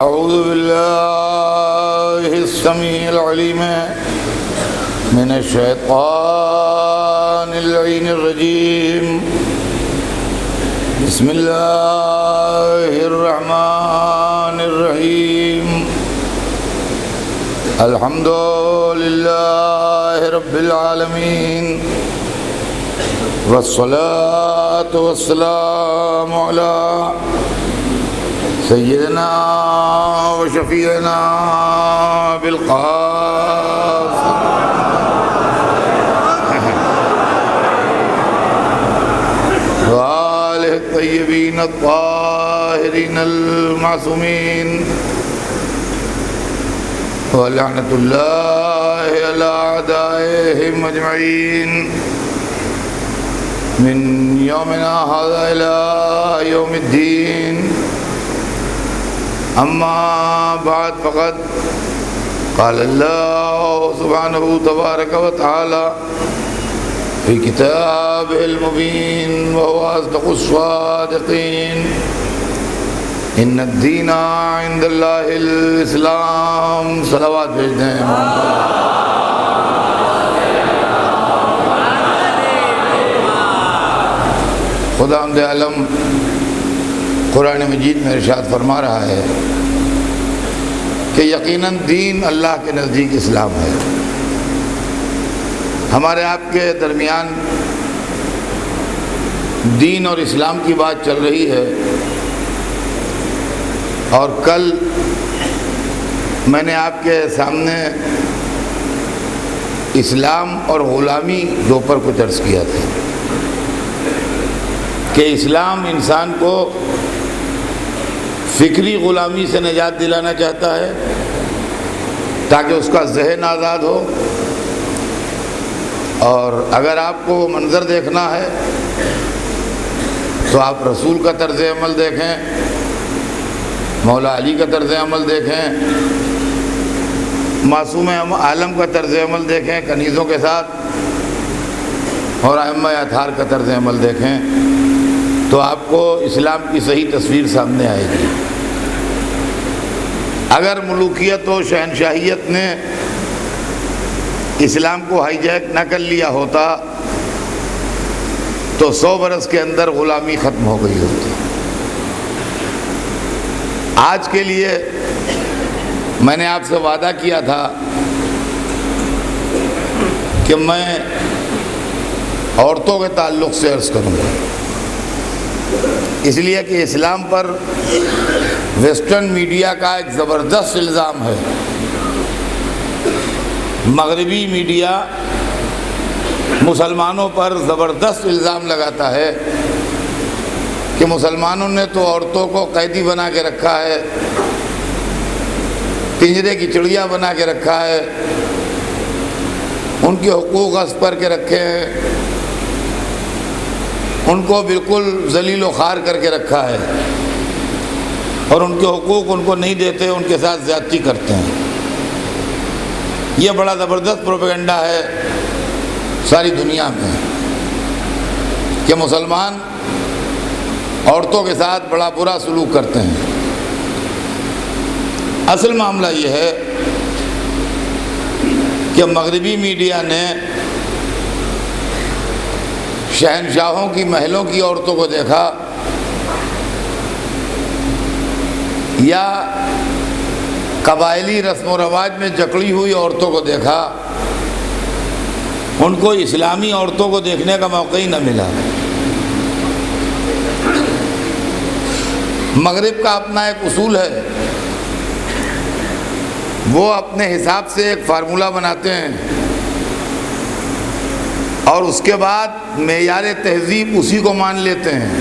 أعوذ بالله السميع العليم من الشيطان اللعين الرجيم. بسم الله الرحمن الرحيم. الحمد لله رب العالمين، والصلاة والسلام على سيدنا وشفيعنا بالقاسم وآله الطيبين الطاهرين المعصومين، ولعنة الله على أعدائهم أجمعين من يومنا هذا إلى يوم الدين. أما بعد، فقد قال الله سبحانه تبارك وتعالى في كتابه المبين وهو أصدق الصادقين: إن الدين عند الله الإسلام. صلوات بھیجتے ہیں خداوند عالم قرآن مجید میں ارشاد فرما رہا ہے کہ یقیناً دین اللہ کے نزدیک اسلام ہے. ہمارے آپ کے درمیان دین اور اسلام کی بات چل رہی ہے، اور کل میں نے آپ کے سامنے اسلام اور غلامی دو پر کچھ عرض کیا تھا کہ اسلام انسان کو فکری غلامی سے نجات دلانا چاہتا ہے تاکہ اس کا ذہن آزاد ہو. اور اگر آپ کو وہ منظر دیکھنا ہے تو آپ رسول کا طرز عمل دیکھیں، مولا علی کا طرز عمل دیکھیں، معصوم عالم کا طرز عمل دیکھیں کنیزوں کے ساتھ، اور ائمہ اطہار کا طرز عمل دیکھیں، تو آپ کو اسلام کی صحیح تصویر سامنے آئے گی. اگر ملوکیت و شہنشاہیت نے اسلام کو ہائی جیک نہ کر لیا ہوتا تو 100 برس کے اندر غلامی ختم ہو گئی ہوتی. آج کے لیے میں نے آپ سے وعدہ کیا تھا کہ میں عورتوں کے تعلق سے عرض کروں گا، اس لیے کہ اسلام پر ویسٹرن میڈیا کا ایک زبردست الزام ہے. مغربی میڈیا مسلمانوں پر زبردست الزام لگاتا ہے کہ مسلمانوں نے تو عورتوں کو قیدی بنا کے رکھا ہے، پنجرے کی چڑیا بنا کے رکھا ہے، ان کے حقوق غصب کر کے رکھے ہیں، ان کو بالکل ذلیل و خوار کر کے رکھا ہے، اور ان کے حقوق ان کو نہیں دیتے، ان کے ساتھ زیادتی کرتے ہیں. یہ بڑا زبردست پروپیگنڈا ہے ساری دنیا میں کہ مسلمان عورتوں کے ساتھ بڑا برا سلوک کرتے ہیں. اصل معاملہ یہ ہے کہ مغربی میڈیا نے شہنشاہوں کی محلوں کی عورتوں کو دیکھا یا قبائلی رسم و رواج میں جکڑی ہوئی عورتوں کو دیکھا، ان کو اسلامی عورتوں کو دیکھنے کا موقع ہی نہ ملا. مغرب کا اپنا ایک اصول ہے، وہ اپنے حساب سے ایک فارمولہ بناتے ہیں اور اس کے بعد معیار تہذیب اسی کو مان لیتے ہیں،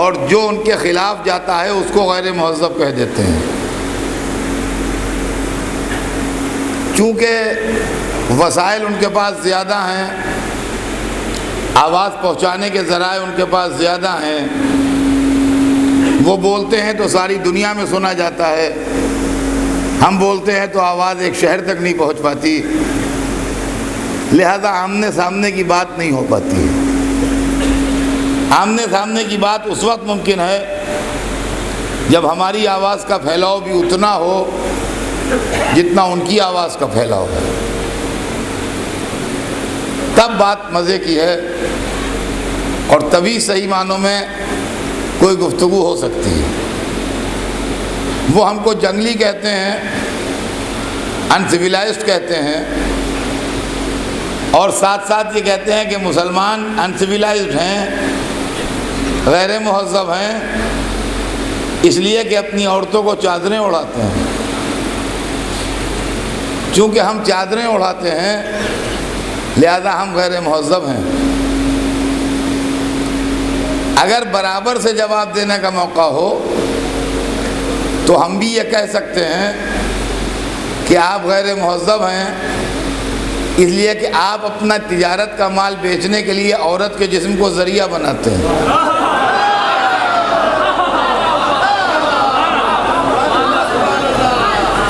اور جو ان کے خلاف جاتا ہے اس کو غیر مہذب کہہ دیتے ہیں. چونکہ وسائل ان کے پاس زیادہ ہیں، آواز پہنچانے کے ذرائع ان کے پاس زیادہ ہیں، وہ بولتے ہیں تو ساری دنیا میں سنا جاتا ہے، ہم بولتے ہیں تو آواز ایک شہر تک نہیں پہنچ پاتی، لہذا آمنے سامنے کی بات نہیں ہو پاتی ہے. آمنے سامنے کی بات اس وقت ممکن ہے جب ہماری آواز کا پھیلاؤ بھی اتنا ہو جتنا ان کی آواز کا پھیلاؤ ہے، تب بات مزے کی ہے، اور تبھی صحیح معنوں میں کوئی گفتگو ہو سکتی ہے۔ وہ ہم کو جنگلی کہتے ہیں، انسیویلائزڈ کہتے ہیں، اور ساتھ ساتھ یہ کہتے ہیں کہ مسلمان انسیویلائزڈ ہیں، غیر مہذب ہیں، اس لیے کہ اپنی عورتوں کو چادریں اڑاتے ہیں۔ چونکہ ہم چادریں اڑاتے ہیں لہذا ہم غیر مہذب ہیں۔ اگر برابر سے جواب دینے کا موقع ہو تو ہم بھی یہ کہہ سکتے ہیں کہ آپ غیر مہذب ہیں اس لیے کہ آپ اپنا تجارت کا مال بیچنے کے لیے عورت کے جسم کو ذریعہ بناتے ہیں۔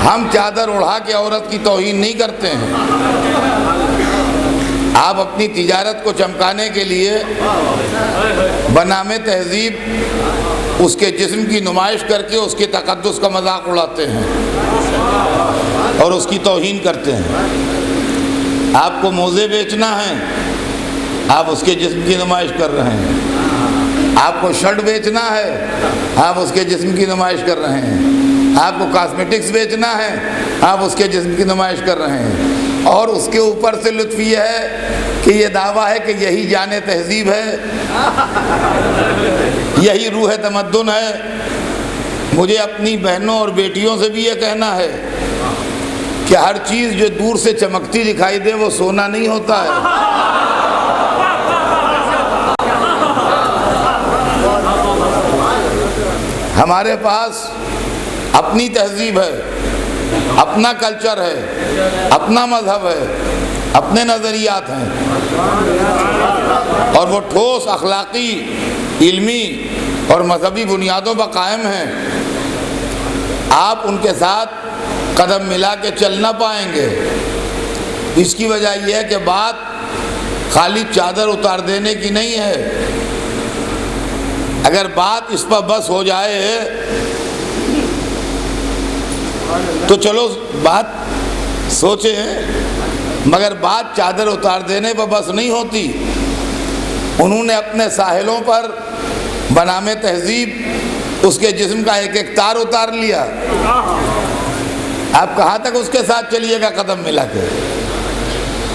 ہم چادر اڑا کے عورت کی توہین نہیں کرتے ہیں، آپ اپنی تجارت کو چمکانے کے لیے بنام تہذیب اس کے جسم کی نمائش کر کے اس کے تقدس کا مذاق اڑاتے ہیں اور اس کی توہین کرتے ہیں۔ آپ کو موزے بیچنا ہے، آپ اس کے جسم کی نمائش کر رہے ہیں۔ آپ کو شرٹ بیچنا ہے، آپ اس کے جسم کی نمائش کر رہے ہیں۔ آپ کو کاسمیٹکس بیچنا ہے، آپ اس کے جسم کی نمائش کر رہے ہیں، اور اس کے اوپر سے لطف یہ ہے کہ یہ دعویٰ ہے کہ یہی جان تہذیب ہے، یہی روح تمدن ہے۔ مجھے اپنی بہنوں اور بیٹیوں سے بھی یہ کہنا ہے کہ ہر چیز جو دور سے چمکتی دکھائی دے وہ سونا نہیں ہوتا ہے۔ ہمارے پاس اپنی تہذیب ہے، اپنا کلچر ہے، اپنا مذہب ہے، اپنے نظریات ہیں، اور وہ ٹھوس اخلاقی، علمی اور مذہبی بنیادوں پر قائم ہیں۔ آپ ان کے ساتھ قدم ملا کے چل نہ پائیں گے۔ اس کی وجہ یہ ہے کہ بات خالی چادر اتار دینے کی نہیں ہے۔ اگر بات اس پر بس ہو جائے تو چلو بات سوچیں، مگر بات چادر اتار دینے پر بس نہیں ہوتی۔ انہوں نے اپنے ساحلوں پر بنام تہذیب اس کے جسم کا ایک ایک تار اتار لیا۔ آپ کہاں تک اس کے ساتھ چلیے گا قدم ملا کے؟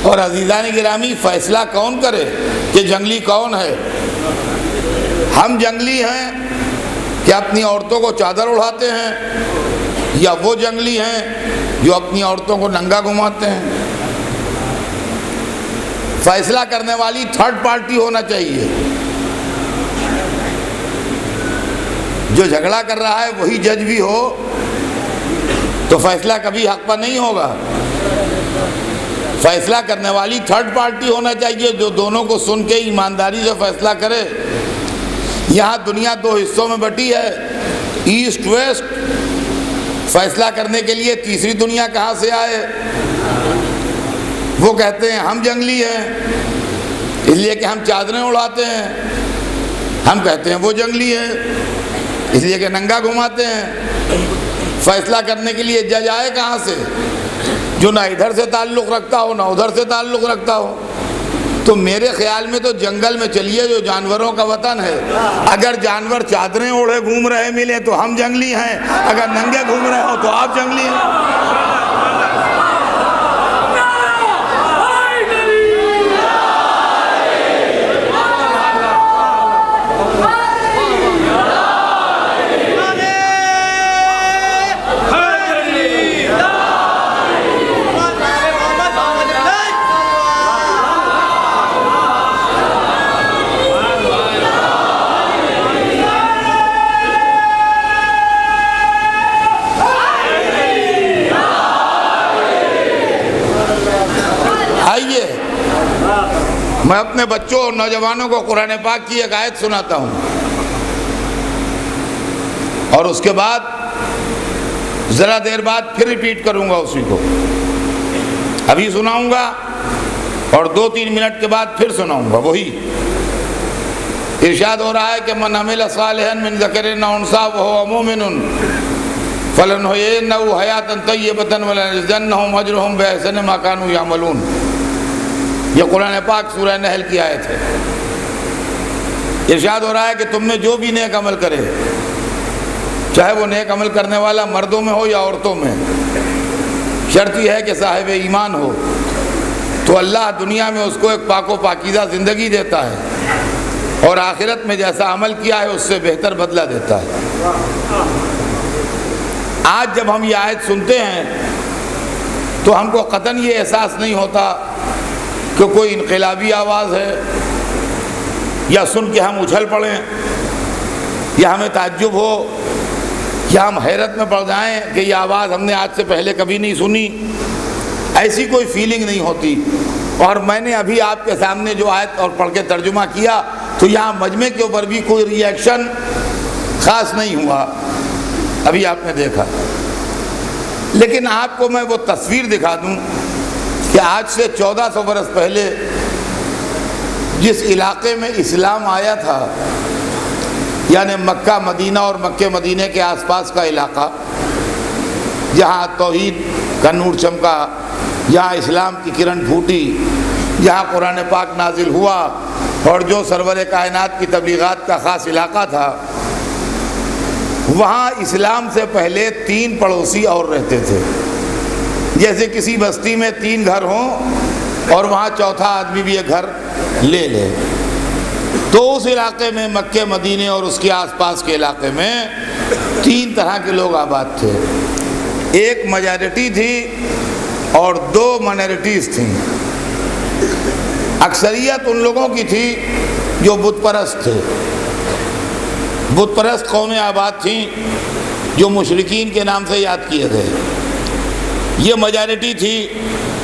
اور عزیزان گرامی، فیصلہ کون کرے کہ جنگلی کون ہے؟ ہم جنگلی ہیں کہ اپنی عورتوں کو چادر اڑاتے ہیں، یا وہ جنگلی ہیں جو اپنی عورتوں کو ننگا گھماتے ہیں؟ فیصلہ کرنے والی تھرڈ پارٹی ہونا چاہیے۔ جو جھگڑا کر رہا ہے وہی جج بھی ہو تو فیصلہ کبھی حق پر نہیں ہوگا۔ فیصلہ کرنے والی تھرڈ پارٹی ہونا چاہیے جو دونوں کو سن کے ایمانداری سے فیصلہ کرے۔ یہاں دنیا دو حصوں میں بٹی ہے، ایسٹ ویسٹ۔ فیصلہ کرنے کے لیے تیسری دنیا کہاں سے آئے؟ وہ کہتے ہیں ہم جنگلی ہیں اس لیے کہ ہم چادریں اڑاتے ہیں، ہم کہتے ہیں وہ جنگلی ہیں اس لیے کہ ننگا گھماتے ہیں۔ فیصلہ کرنے کے لیے جج آئے کہاں سے؟ جو نہ ادھر سے تعلق رکھتا ہو نہ ادھر سے تعلق رکھتا ہو۔ تو میرے خیال میں تو جنگل میں چلیے جو جانوروں کا وطن ہے، اگر جانور چادریں اوڑھے گھوم رہے ملے تو ہم جنگلی ہیں، اگر ننگے گھوم رہے ہو تو آپ جنگلی ہیں۔ میں اپنے بچوں اور نوجوانوں کو قرآن پاک کی ایک آیت سناتا ہوں، اور اس کے بعد ذرا دیر بعد پھر ریپیٹ کروں گا اسی کو۔ ابھی سناؤں گا اور 2-3 منٹ کے بعد پھر سناؤں گا وہی۔ ارشاد ہو رہا ہے کہ من عمل صالحا من ذکر او انثی وهو مؤمن فلنحیینہ حیاۃ طیبۃ ولنجزینہم اجرہم بأحسن ما كانوا یعملون۔ یہ قرآن پاک سورہ نحل کی آیت ہے۔ ارشاد ہو رہا ہے کہ تم میں جو بھی نیک عمل کرے، چاہے وہ نیک عمل کرنے والا مردوں میں ہو یا عورتوں میں، شرط یہ ہے کہ صاحب ایمان ہو، تو اللہ دنیا میں اس کو ایک پاک و پاکیزہ زندگی دیتا ہے اور آخرت میں جیسا عمل کیا ہے اس سے بہتر بدلہ دیتا ہے۔ آج جب ہم یہ آیت سنتے ہیں تو ہم کو قطعاً یہ احساس نہیں ہوتا کہ کوئی انقلابی آواز ہے، یا سن کے ہم اچھل پڑیں، یا ہمیں تعجب ہو، یا ہم حیرت میں پڑ جائیں کہ یہ آواز ہم نے آج سے پہلے کبھی نہیں سنی۔ ایسی کوئی فیلنگ نہیں ہوتی۔ اور میں نے ابھی آپ کے سامنے جو آیت اور پڑھ کے ترجمہ کیا تو یہاں مجمع کے اوپر بھی کوئی ری ایکشن خاص نہیں ہوا، ابھی آپ نے دیکھا۔ لیکن آپ کو میں وہ تصویر دکھا دوں کہ آج سے 1400 برس پہلے جس علاقے میں اسلام آیا تھا، یعنی مکہ مدینہ اور مکہ مدینہ کے آس پاس کا علاقہ، جہاں توحید کا نور چمکا، جہاں اسلام کی کرن پھوٹی، جہاں قرآن پاک نازل ہوا، اور جو سرور کائنات کی تبلیغات کا خاص علاقہ تھا، وہاں اسلام سے پہلے 3 پڑوسی اور رہتے تھے۔ جیسے کسی بستی میں 3 گھر ہوں اور وہاں چوتھا آدمی بھی ایک گھر لے لے، تو اس علاقے میں مکہ مدینے اور اس کے آس پاس کے علاقے میں 3 طرح کے لوگ آباد تھے۔ ایک میجارٹی تھی اور 2 مائنورٹیز تھیں۔ اکثریت ان لوگوں کی تھی جو بت پرست تھے، بت پرست قومیں آباد تھیں جو مشرکین کے نام سے یاد کیے گئے۔ یہ میجارٹی تھی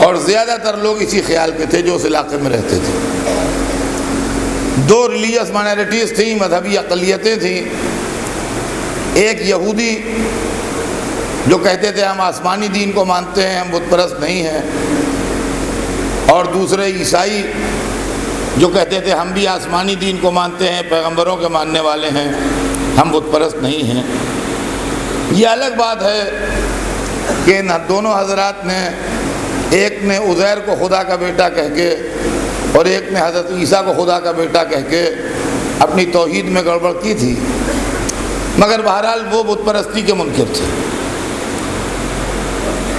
اور زیادہ تر لوگ اسی خیال کے تھے جو اس علاقے میں رہتے تھے۔ 2 ریلیجس مائنورٹیز تھیں، مذہبی اقلیتیں تھیں۔ ایک یہودی جو کہتے تھے ہم آسمانی دین کو مانتے ہیں، ہم بت پرست نہیں ہیں، اور دوسرے عیسائی جو کہتے تھے ہم بھی آسمانی دین کو مانتے ہیں، پیغمبروں کے ماننے والے ہیں، ہم بت پرست نہیں ہیں۔ یہ الگ بات ہے کہ دونوں حضرات نے، ایک نے عزیر کو خدا کا بیٹا کہہ کے اور ایک نے حضرت عیسیٰ کو خدا کا بیٹا کہہ کے اپنی توحید میں گڑبڑ کی تھی، مگر بہرحال وہ بت پرستی کے منکر تھے۔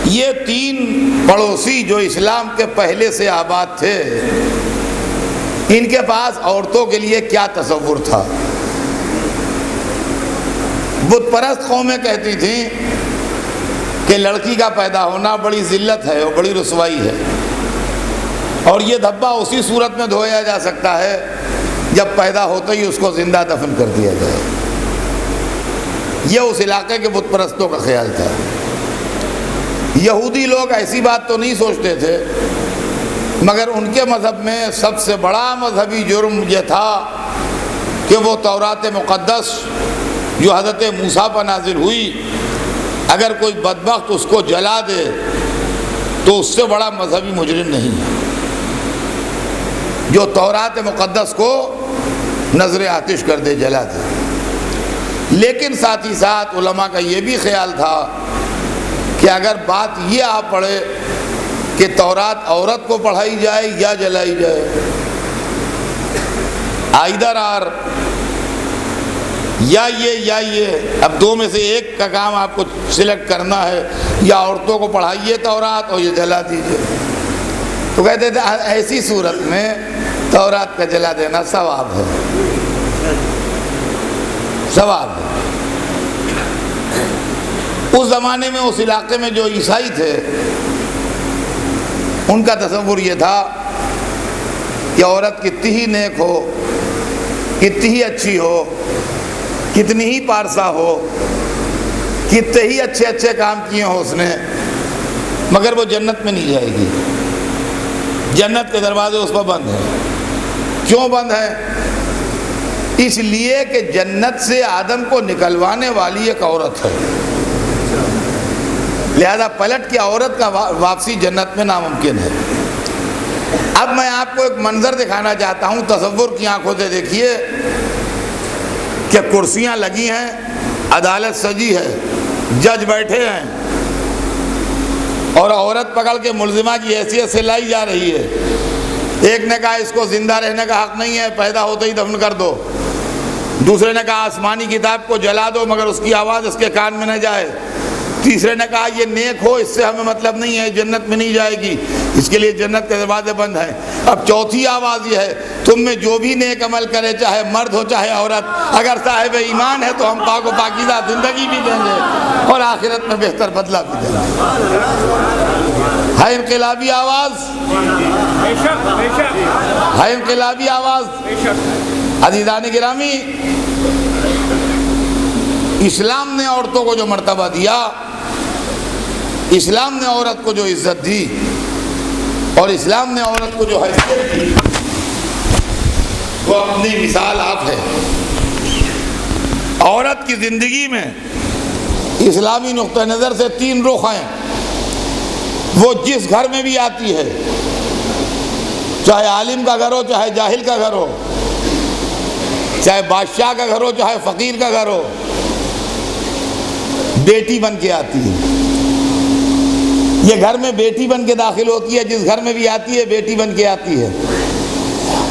یہ 3 پڑوسی جو اسلام کے پہلے سے آباد تھے، ان کے پاس عورتوں کے لیے کیا تصور تھا؟ بت پرست قومیں کہتی تھیں کہ لڑکی کا پیدا ہونا بڑی ذلت ہے اور بڑی رسوائی ہے، اور یہ دھبا اسی صورت میں دھویا جا سکتا ہے جب پیدا ہوتے ہی اس کو زندہ دفن کر دیا جائے۔ یہ اس علاقے کے بت پرستوں کا خیال تھا۔ یہودی لوگ ایسی بات تو نہیں سوچتے تھے، مگر ان کے مذہب میں سب سے بڑا مذہبی جرم یہ تھا کہ وہ تورات مقدس جو حضرت موسیٰ پر نازل ہوئی، اگر کوئی بدبخت اس کو جلا دے تو اس سے بڑا مذہبی مجرم نہیں ہے، جو تورات مقدس کو نظر آتش کر دے، جلا دے۔ لیکن ساتھ ہی ساتھ علماء کا یہ بھی خیال تھا کہ اگر بات یہ آ پڑے کہ تورات عورت کو پڑھائی جائے یا جلائی جائے، آئدر آر، یا یہ، اب 2 میں سے ایک کا کام آپ کو سلیکٹ کرنا ہے، یا عورتوں کو پڑھائیے تورات اور یہ جلا دیجیے۔ تو کہتے تھے ایسی صورت میں تورات کا جلا دینا ثواب ہے، ثواب ہے۔ اس زمانے میں اس علاقے میں جو عیسائی تھے ان کا تصور یہ تھا کہ عورت کتنی ہی نیک ہو، کتنی ہی اچھی ہو، کتنی ہی پارسا ہو، کتنے ہی اچھے کام کیے ہوں اس نے، مگر وہ جنت میں نہیں جائے گی۔ جنت کے دروازے اس پر بند ہیں۔ کیوں بند ہیں؟ اس لیے کہ جنت سے آدم کو نکلوانے والی ایک عورت ہے، لہذا پلٹ کے عورت کا واپسی جنت میں ناممکن ہے۔ اب میں آپ کو ایک منظر دکھانا چاہتا ہوں، تصور کی آنکھوں سے دیکھیے کہ کرسیاں لگی ہیں، عدالت سجی ہے، جج بیٹھے ہیں اور عورت پکڑ کے ملزمہ کی حیثیت سے لائی جا رہی ہے۔ ایک نے کہا اس کو زندہ رہنے کا حق نہیں ہے، پیدا ہوتے ہی دفن کر دو۔ دوسرے نے کہا آسمانی کتاب کو جلا دو مگر اس کی آواز اس کے کان میں نہ جائے۔ تیسرے نے کہا یہ نیک ہو، اس سے ہمیں مطلب نہیں ہے، جنت میں نہیں جائے گی، اس کے لیے جنت کے دروازے بند ہیں۔ اب چوتھی آواز یہ ہے تم میں جو بھی نیک عمل کرے، چاہے مرد ہو چاہے عورت، اگر صاحب ایمان ہے تو ہم پاک و پاکیزہ زندگی بھی دیں گے اور آخرت میں بہتر بدلہ بھی دیں گے۔ ہے انقلابی آواز، ہے انقلابی آواز۔ عزیزان گرامی، اسلام نے عورتوں کو جو مرتبہ دیا، اسلام نے عورت کو جو عزت دی اور اسلام نے عورت کو جو حیثیت دی، وہ اپنی مثال آپ ہے۔ عورت کی زندگی میں اسلامی نقطہ نظر سے 3 رخ ہیں۔ وہ جس گھر میں بھی آتی ہے، چاہے عالم کا گھر ہو چاہے جاہل کا گھر ہو، چاہے بادشاہ کا گھر ہو چاہے فقیر کا گھر ہو، بیٹی بن کے آتی ہے۔ یہ گھر میں بیٹی بن کے داخل ہوتی ہے، جس گھر میں بھی آتی ہے بیٹی بن کے آتی ہے۔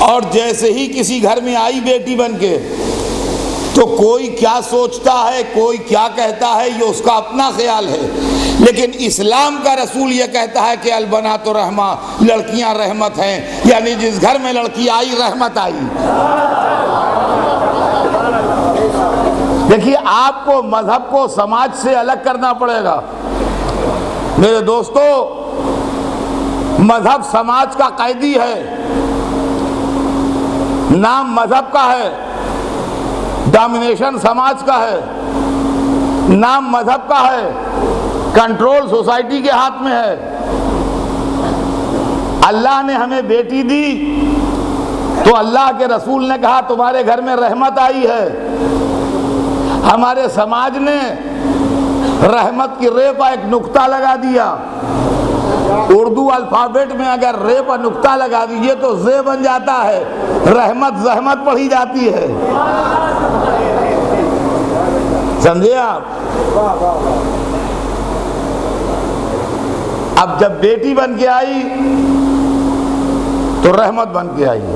اور جیسے ہی کسی گھر میں آئی بیٹی بن کے، تو کوئی کیا سوچتا ہے، کوئی کیا کہتا ہے، یہ اس کا اپنا خیال ہے، لیکن اسلام کا رسول یہ کہتا ہے کہ البنات رحمہ، لڑکیاں رحمت ہیں، یعنی جس گھر میں لڑکی آئی رحمت آئی۔ دیکھیے، آپ کو مذہب کو سماج سے الگ کرنا پڑے گا میرے دوستو۔ مذہب سماج کا قیدی ہے، نام مذہب کا ہے، ڈومینیشن سماج کا ہے، نام مذہب کا ہے، کنٹرول سوسائٹی کے ہاتھ میں ہے۔ اللہ نے ہمیں بیٹی دی تو اللہ کے رسول نے کہا تمہارے گھر میں رحمت آئی ہے۔ ہمارے سماج نے رحمت کی رے پر ایک نقطہ لگا دیا۔ اردو الفابیٹ میں اگر رے پر نقطہ لگا دیجئے تو زے بن جاتا ہے، رحمت زحمت پڑھی جاتی ہے۔ سمجھے آپ؟ اب جب بیٹی بن کے آئی تو رحمت بن کے آئی۔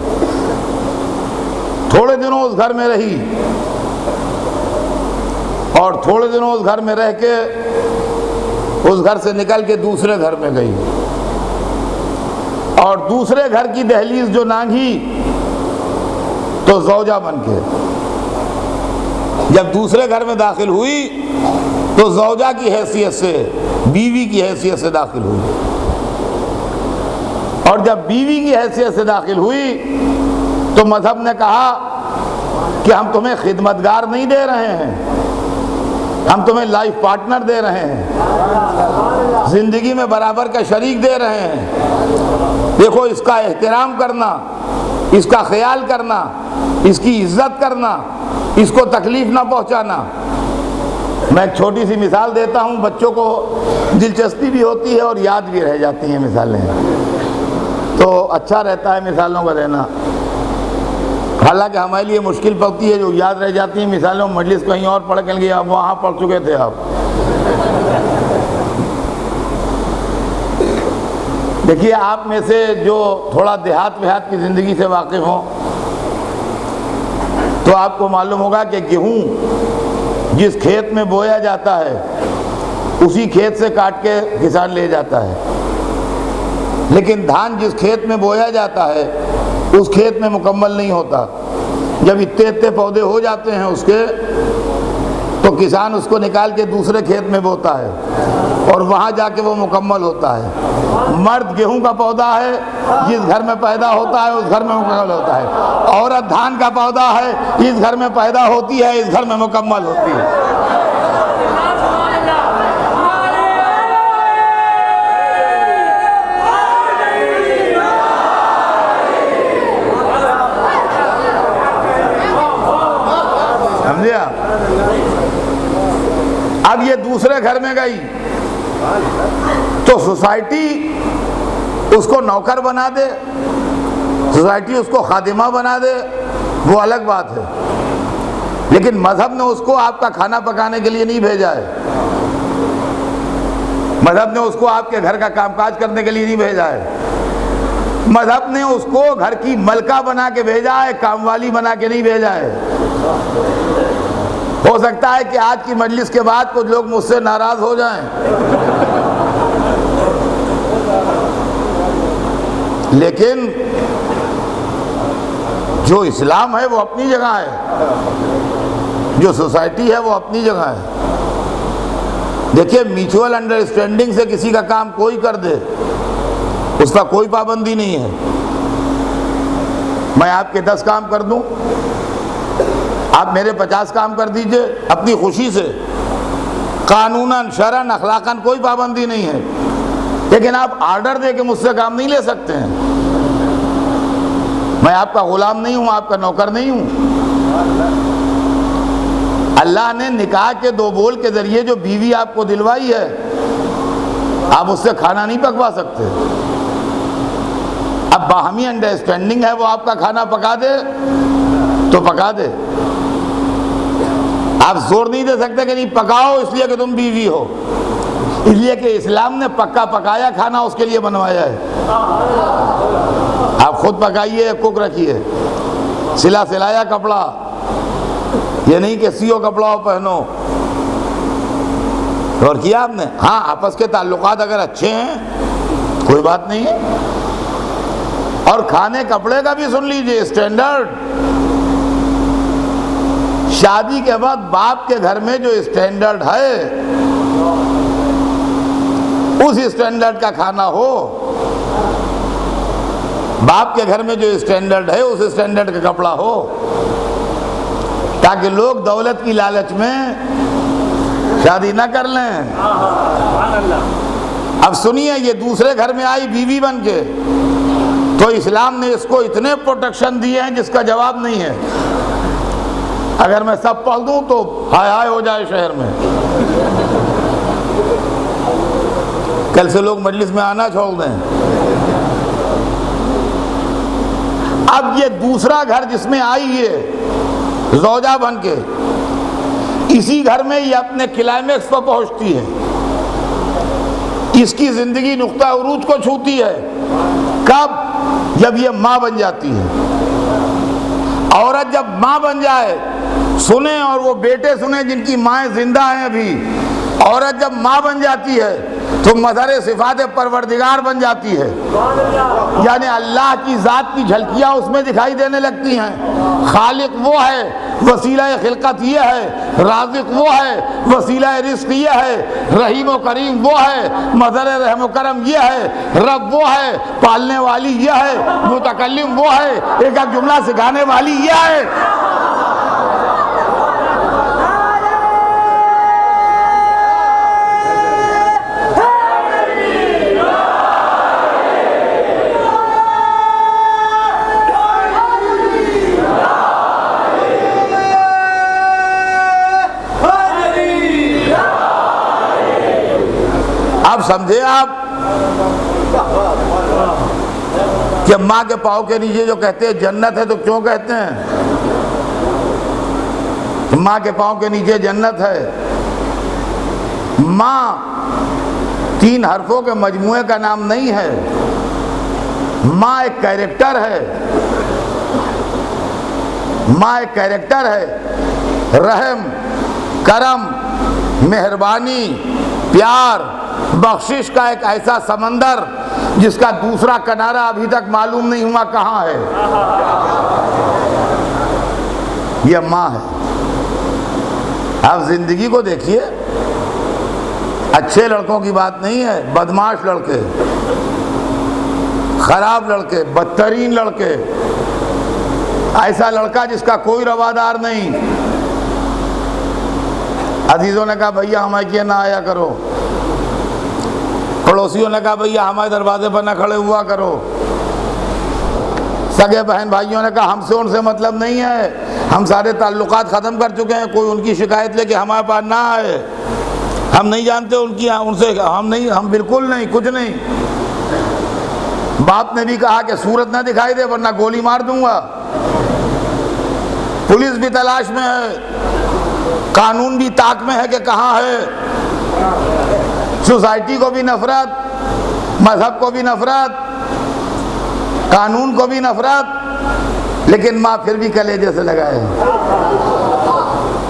تھوڑے دنوں اس گھر میں رہی اور تھوڑے دنوں اس گھر میں رہ کے اس گھر سے نکل کے دوسرے گھر میں گئی، اور دوسرے گھر کی دہلیز جو لانگھی تو زوجہ بن کے، جب دوسرے گھر میں داخل ہوئی تو زوجہ کی حیثیت سے، بیوی کی حیثیت سے داخل ہوئی، اور جب بیوی کی حیثیت سے داخل ہوئی تو مذہب نے کہا کہ ہم تمہیں خدمتگار نہیں دے رہے ہیں، ہم تمہیں لائف پارٹنر دے رہے ہیں، زندگی میں برابر کا شریک دے رہے ہیں۔ دیکھو، اس کا احترام کرنا، اس کا خیال کرنا، اس کی عزت کرنا، اس کو تکلیف نہ پہنچانا۔ میں ایک چھوٹی سی مثال دیتا ہوں، بچوں کو دلچسپی بھی ہوتی ہے اور یاد بھی رہ جاتی ہیں مثالیں، تو اچھا رہتا ہے مثالوں کا دینا۔ حالانکہ ہمارے لیے مشکل پڑتی ہے جو یاد رہ جاتی ہیں مثالوں، مجلس کہیں اور پڑھ کے گئے، آپ وہاں پڑھ چکے تھے آپ۔ دیکھیے، آپ میں سے جو تھوڑا دیہات وہات کی زندگی سے واقف ہوں تو آپ کو معلوم ہوگا کہ گیہوں جس کھیت میں بویا جاتا ہے اسی کھیت سے کاٹ کے کسان لے جاتا ہے، لیکن دھان جس کھیت میں بویا جاتا ہے اس کھیت میں مکمل نہیں ہوتا۔ جب اتنے پودے ہو جاتے ہیں اس کے تو کسان اس کو نکال کے دوسرے کھیت میں بوتا ہے اور وہاں جا کے وہ مکمل ہوتا ہے۔ مرد گیہوں کا پودا ہے، جس گھر میں پیدا ہوتا ہے اس گھر میں مکمل ہوتا ہے۔ عورت دھان کا پودا ہے، جس گھر میں پیدا ہوتی ہے اس گھر میں مکمل ہوتی ہے۔ اب یہ دوسرے گھر میں گئی تو سوسائٹی اس کو نوکر بنا دے، سوسائٹی اس کو خادمہ بنا دے وہ الگ بات ہے، لیکن مذہب نے اس کو آپ کا کھانا پکانے کے لیے نہیں بھیجا ہے، مذہب نے اس کو آپ کے گھر کا کام کاج کرنے کے لیے نہیں بھیجا ہے، مذہب نے اس کو گھر کی ملکہ بنا کے بھیجا ہے، کام والی بنا کے نہیں بھیجا ہے۔ ہو سکتا ہے کہ آج کی مجلس کے بعد کچھ لوگ مجھ سے ناراض ہو جائیں، لیکن جو اسلام ہے وہ اپنی جگہ ہے، جو سوسائٹی ہے وہ اپنی جگہ ہے۔ دیکھیے میوچول انڈرسٹینڈنگ سے کسی کا کام کوئی کر دے، اس کا کوئی پابندی نہیں ہے۔ میں آپ کے 10 کام کر دوں، آپ میرے 50 کام کر دیجئے اپنی خوشی سے، قانوناً شرعاً اخلاقاً کوئی پابندی نہیں ہے، لیکن آپ آرڈر دے کے مجھ سے کام نہیں لے سکتے ہیں۔ میں آپ کا غلام نہیں ہوں، آپ کا نوکر نہیں ہوں۔ اللہ نے نکاح کے 2 بول کے ذریعے جو بیوی آپ کو دلوائی ہے، آپ اس سے کھانا نہیں پکوا سکتے۔ اب باہمی انڈرسٹینڈنگ ہے، وہ آپ کا کھانا پکا دے تو پکا دے، آپ زور نہیں دے سکتے کہ نہیں پکاؤ اس لیے کہ تم بیوی ہو، اس لیے کہ اسلام نے پکا پکایا کھانا اس کے لیے بنوایا ہے۔ آپ خود پکائیے، کوک رکھیے، سلا سلایا کپڑا، یہ نہیں کہ سیو کپڑا ہو پہنو۔ اور کیا آپ نے؟ ہاں آپس کے تعلقات اگر اچھے ہیں کوئی بات نہیں ہے۔ اور کھانے کپڑے کا بھی سن لیجئے اسٹینڈرڈ، شادی کے بعد باپ کے گھر میں جو اسٹینڈرڈ ہے اس اسٹینڈرڈ کا کھانا ہو، باپ کے گھر میں جو اسٹینڈرڈ ہے اس اسٹینڈرڈ کا کپڑا ہو، تاکہ لوگ دولت کی لالچ میں شادی نہ کر لیں۔ اب سنیے، یہ دوسرے گھر میں آئی بیوی بن کے، تو اسلام نے اس کو اتنے پروٹیکشن دیے ہیں جس کا جواب نہیں ہے۔ اگر میں سب پڑھ دوں تو ہائے ہائے ہو جائے شہر میں، کل سے لوگ مجلس میں آنا چھوڑ دیں۔ اب یہ دوسرا گھر جس میں آئی ہے زوجہ بن کے، اسی گھر میں یہ اپنے کلائمیکس پر پہنچتی ہے، اس کی زندگی نقطہ عروج کو چھوتی ہے۔ کب؟ جب یہ ماں بن جاتی ہے۔ عورت جب ماں بن جائے، سنیں اور وہ بیٹے سنیں جن کی مائیں زندہ ہیں ابھی، عورت جب ماں بن جاتی ہے تو مظہر صفات پروردگار بن جاتی ہے، یعنی اللہ کی ذات کی جھلکیاں اس میں دکھائی دینے لگتی ہیں۔ خالق وہ ہے، وسیلہ خلقت یہ ہے، رازق وہ ہے، وسیلہ رزق یہ ہے، رحیم و کریم وہ ہے، مظہر رحم و کرم یہ ہے، رب وہ ہے، پالنے والی یہ ہے، متکلم وہ ہے، ایک ایک جملہ سکھانے والی یہ ہے۔ اب سمجھے آپ کہ ماں کے پاؤں کے نیچے جو کہتے ہیں جنت ہے تو کیوں کہتے ہیں؟ ماں کے پاؤں کے نیچے جنت ہے۔ ماں 3 حرفوں کے مجموعے کا نام نہیں ہے، ماں ایک کیریکٹر ہے، ماں ایک کیریکٹر ہے، رحم، کرم، مہربانی، پیار، بخشش کا ایک ایسا سمندر جس کا دوسرا کنارہ ابھی تک معلوم نہیں ہوا کہاں ہے۔ یہ ماں ہے۔ آپ زندگی کو دیکھیے، اچھے لڑکوں کی بات نہیں ہے، بدماش لڑکے، خراب لڑکے، بدترین لڑکے، ایسا لڑکا جس کا کوئی روادار نہیں۔ عزیزوں نے کہا بھیا ہمیں کیا نہ آیا کرو، پڑوسیوں نے کہا بھیا ہمارے دروازے پر نہ کھڑے ہوا کرو، سگے بہن بھائیوں نے کہا ہم سے ان سے مطلب نہیں ہے، ہم سارے تعلقات ختم کر چکے ہیں، کوئی ان کی شکایت لے کے ہمارے پاس نہ آئے، ہم نہیں جانتے ان کی، ان سے ہم نہیں، ہم بالکل نہیں، کچھ نہیں۔ باپ نے بھی کہا کہ صورت نہ دکھائی دے ورنہ گولی مار دوں گا. پولیس بھی تلاش میں ہے، قانون بھی طاق میں ہے کہ کہاں ہے. سوسائٹی کو بھی نفرت، مذہب کو بھی نفرت، قانون کو بھی نفرت، لیکن ماں پھر بھی کلیجے سے لگائے.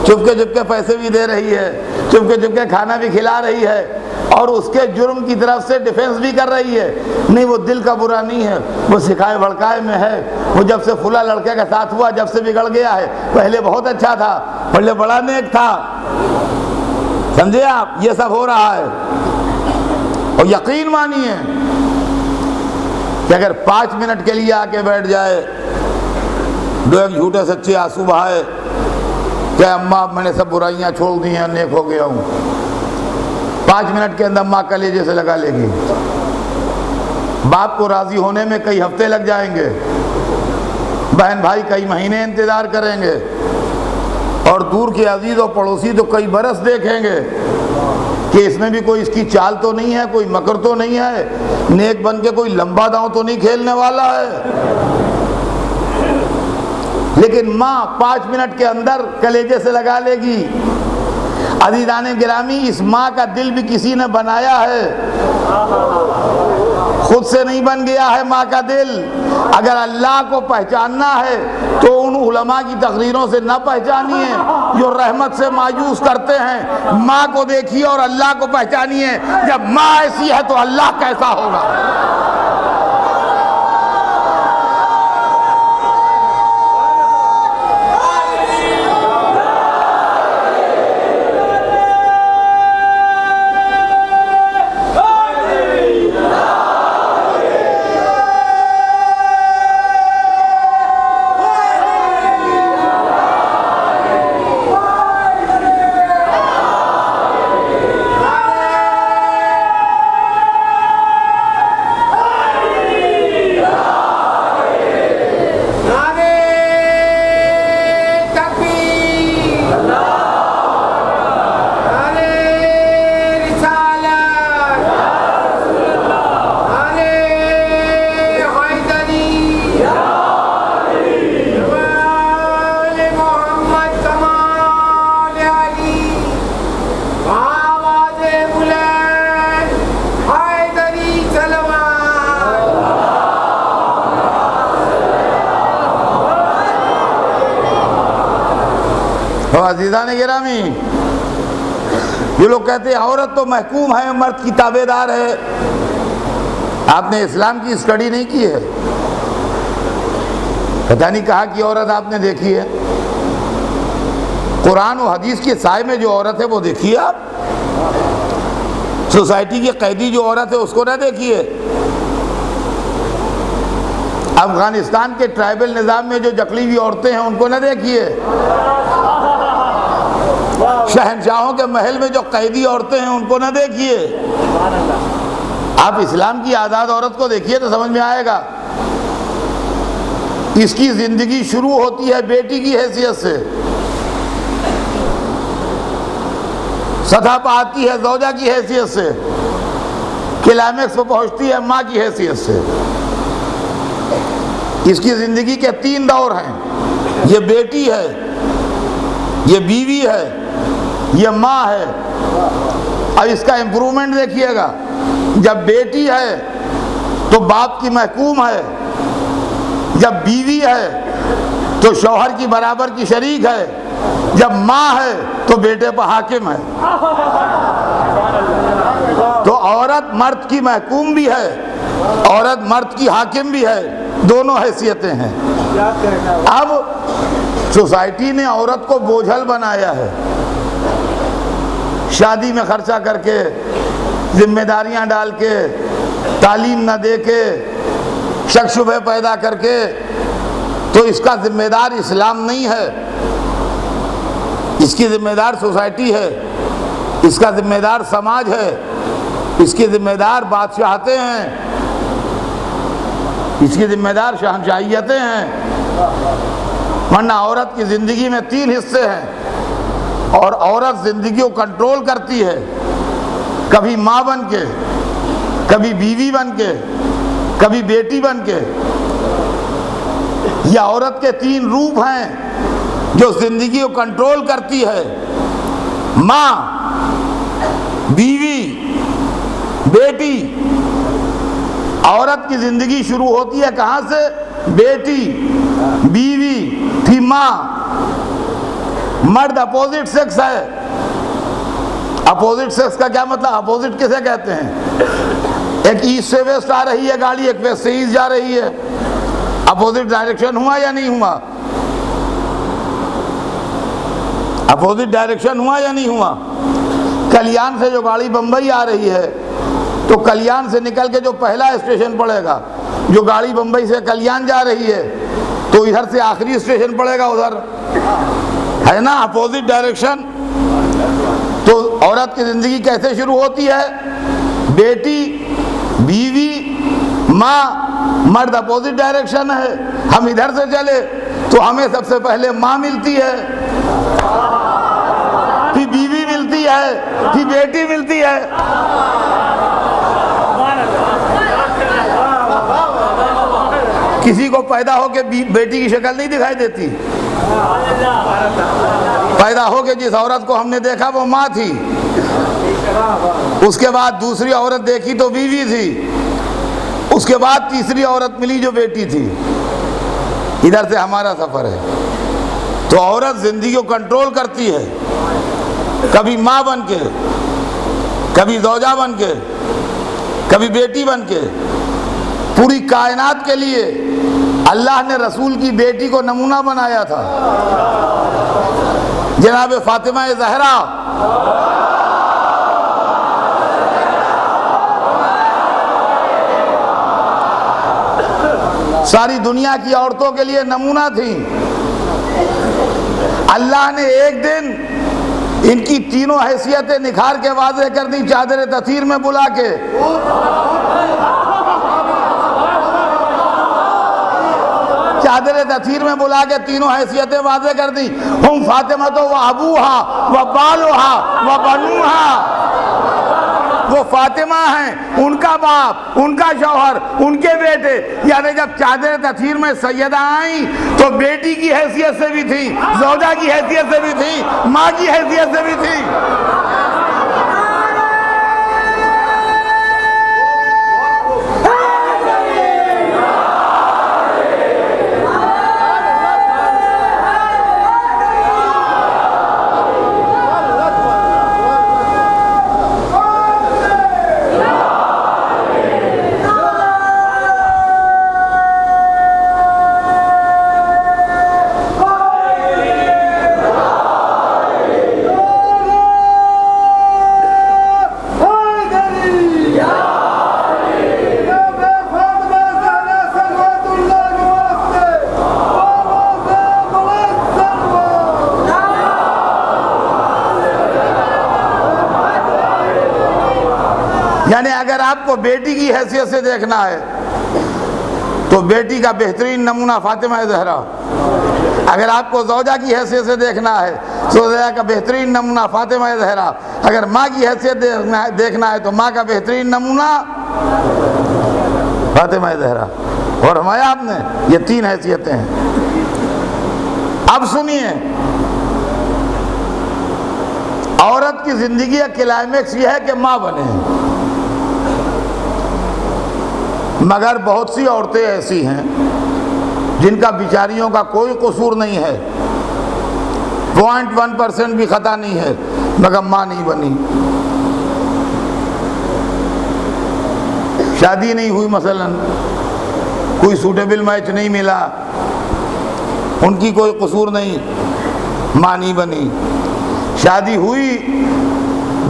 چپکے چپکے پیسے بھی دے رہی ہے، چپکے چپکے کھانا بھی کھلا رہی ہے، اور اس کے جرم کی طرف سے ڈیفنس بھی کر رہی ہے. نہیں وہ دل کا برا نہیں ہے، وہ سکھائے بھڑکائے میں ہے. وہ جب سے فلاں لڑکے کا ساتھ ہوا جب سے بگڑ گیا ہے. پہلے بہت اچھا تھا، پہلے بڑا نیک تھا. سمجھے آپ؟ یہ سب ہو رہا ہے. اور یقین مانیے کہ اگر 5 منٹ کے لیے آ کے بیٹھ جائے، دو ایک جھوٹے سچے آنسو بہائے کہ اماں میں نے سب برائیاں چھوڑ دی ہیں، نیک ہو گیا ہوں، 5 منٹ کے اندر ماں کلیجے سے لگا لے گی. باپ کو راضی ہونے میں کئی ہفتے لگ جائیں گے، بہن بھائی کئی مہینے انتظار کریں گے، اور دور کے عزیز و پڑوسی تو کئی برس دیکھیں گے کہ اس میں بھی کوئی اس کی چال تو نہیں ہے، کوئی مکر تو نہیں ہے، نیک بن کے کوئی لمبا داؤں تو نہیں کھیلنے والا ہے. لیکن ماں 5 منٹ کے اندر کلیجے سے لگا لے گی. عزیزان گرامی، اس ماں کا دل بھی کسی نے بنایا ہے، خود سے نہیں بن گیا ہے ماں کا دل. اگر اللہ کو پہچاننا ہے تو ان علماء کی تقریروں سے نہ پہچانیے جو رحمت سے مایوس کرتے ہیں. ماں کو دیکھیے اور اللہ کو پہچانیے. جب ماں ایسی ہے تو اللہ کیسا ہوگا. عزیزان گرامی، یہ لوگ کہتے ہیں عورت تو محکوم ہے، مرد کی تابع دار ہے. آپ نے اسلام کی اسٹڈی نہیں کی ہے. پتہ نہیں کہا کہ عورت آپ نے دیکھی ہے. قرآن و حدیث کے سائے میں جو عورت ہے وہ دیکھیے آپ. سوسائٹی کی قیدی جو عورت ہے اس کو نہ دیکھیے. افغانستان کے ٹرائبل نظام میں جو جکڑی ہوئی عورتیں ہیں ان کو نہ دیکھیے. شہنشاہوں کے محل میں جو قیدی عورتیں ہیں ان کو نہ دیکھیے. آپ اسلام کی آزاد عورت کو دیکھیے تو سمجھ میں آئے گا. اس کی زندگی شروع ہوتی ہے بیٹی کی حیثیت سے، سطح پہ آتی ہے زوجہ کی حیثیت سے، کلائمیکس پہ پہنچتی ہے ماں کی حیثیت سے. اس کی زندگی کے 3 دور ہیں. یہ بیٹی ہے، یہ بیوی ہے، یہ ماں ہے. اب اس کا امپرومنٹ دیکھیے گا. جب بیٹی ہے تو باپ کی محکوم ہے، جب بیوی ہے تو شوہر کی برابر کی شریک ہے، جب ماں ہے تو بیٹے پر حاکم ہے. تو عورت مرد کی محکوم بھی ہے، عورت مرد کی حاکم بھی ہے، دونوں حیثیتیں ہیں. اب سوسائٹی نے عورت کو بوجھل بنایا ہے. شادی میں خرچہ کر کے، ذمہ داریاں ڈال کے، تعلیم نہ دے کے، شک شبہ پیدا کر کے، تو اس کا ذمہ دار اسلام نہیں ہے. اس کی ذمہ دار سوسائٹی ہے، اس کا ذمہ دار سماج ہے، اس کی ذمہ دار بادشاہتیں ہیں، اس کی ذمہ دار شہنشاہیتیں ہیں. ورنہ عورت کی زندگی میں 3 حصے ہیں، اور عورت زندگی کو کنٹرول کرتی ہے، کبھی ماں بن کے، کبھی بیوی بن کے، کبھی بیٹی بن کے. یہ عورت کے 3 روپ ہیں جو زندگی کو کنٹرول کرتی ہے: ماں، بیوی، بیٹی. عورت کی زندگی شروع ہوتی ہے کہاں سے؟ بیٹی، بیوی، پھر ماں. مرد اپوزٹ سیکس ہے. اپوزٹ سیکس کا کیا مطلب؟ اپوزٹ کسے کہتے ہیں؟ ایک ایسٹ سے ویسٹ آ رہی ہے گاڑی، ایک ویسٹ سے ایسٹ جا رہی ہے. اپوزٹ ڈائریکشن ہوا یا نہیں ہوا؟ اپوزٹ ڈائریکشن ہوا یا نہیں ہوا؟ کلیان سے جو گاڑی بمبئی آ رہی ہے تو کلیان سے نکل کے جو پہلا اسٹیشن پڑے گا، جو گاڑی بمبئی سے کلیان جا رہی ہے تو ادھر سے آخری اسٹیشن پڑے گا ادھر، ہے نا اپوزٹ ڈائریکشن. تو عورت کی زندگی کیسے شروع ہوتی ہے؟ بیٹی، بیوی، ماں. مرد اپوزٹ ڈائریکشن ہے. ہم ادھر سے چلے تو ہمیں سب سے پہلے ماں ملتی ہے، پھر بیوی ملتی ہے، پھر بیٹی ملتی ہے. کسی کو پیدا ہو کے بیٹی کی شکل نہیں دکھائی دیتی. پیدا ہو کے جس عورت کو ہم نے دیکھا وہ ماں تھی، اس کے بعد دوسری عورت دیکھی تو بیوی تھی، اس کے بعد تیسری عورت ملی جو بیٹی تھی. ادھر سے ہمارا سفر ہے. تو عورت زندگی کو کنٹرول کرتی ہے، کبھی ماں بن کے، کبھی زوجہ بن کے، کبھی بیٹی بن کے. پوری کائنات کے لیے اللہ نے رسول کی بیٹی کو نمونہ بنایا تھا، جناب فاطمہ زہرا. ساری دنیا کی عورتوں کے لیے نمونہ تھیں. اللہ نے ایک دن ان کی تینوں حیثیتیں نکھار کے واضح کر دی، چادر تطہیر میں بلا کے. چادر تطہیر میں بلا کے تینوں حیثیتیں واضح کر دی. ہم فاطمہ تو و ابوہا و بالوہا و بنوہا. وہ فاطمہ ہیں، ان کا باپ، ان کا شوہر، ان کے بیٹے. یعنی جب چادر تطہیر میں سیدہ آئیں تو بیٹی کی حیثیت سے بھی تھی، زوجہ کی حیثیت سے بھی تھی، ماں کی حیثیت سے بھی تھی. یعنی اگر آپ کو بیٹی کی حیثیت سے دیکھنا ہے تو بیٹی کا بہترین نمونہ فاطمہ زہرا. اگر آپ کو زوجہ کی حیثیت سے دیکھنا ہے تو زوجہ کا بہترین نمونہ فاطمہ زہرا. اگر ماں کی حیثیت دیکھنا ہے تو ماں کا بہترین نمونہ فاطمہ زہرا. اور ہمارا آپ نے یہ 3 حیثیتیں ہیں. اب سنیے، عورت کی زندگی کا کلائمیکس یہ ہے کہ ماں بنے. مگر بہت سی عورتیں ایسی ہیں جن کا بیچاریوں کا کوئی قصور نہیں ہے، 0.1% بھی خطا نہیں ہے، مگر ماں نہیں بنی. شادی نہیں ہوئی، مثلا کوئی سوٹیبل میچ نہیں ملا، ان کی کوئی قصور نہیں، ماں نہیں بنی. شادی ہوئی،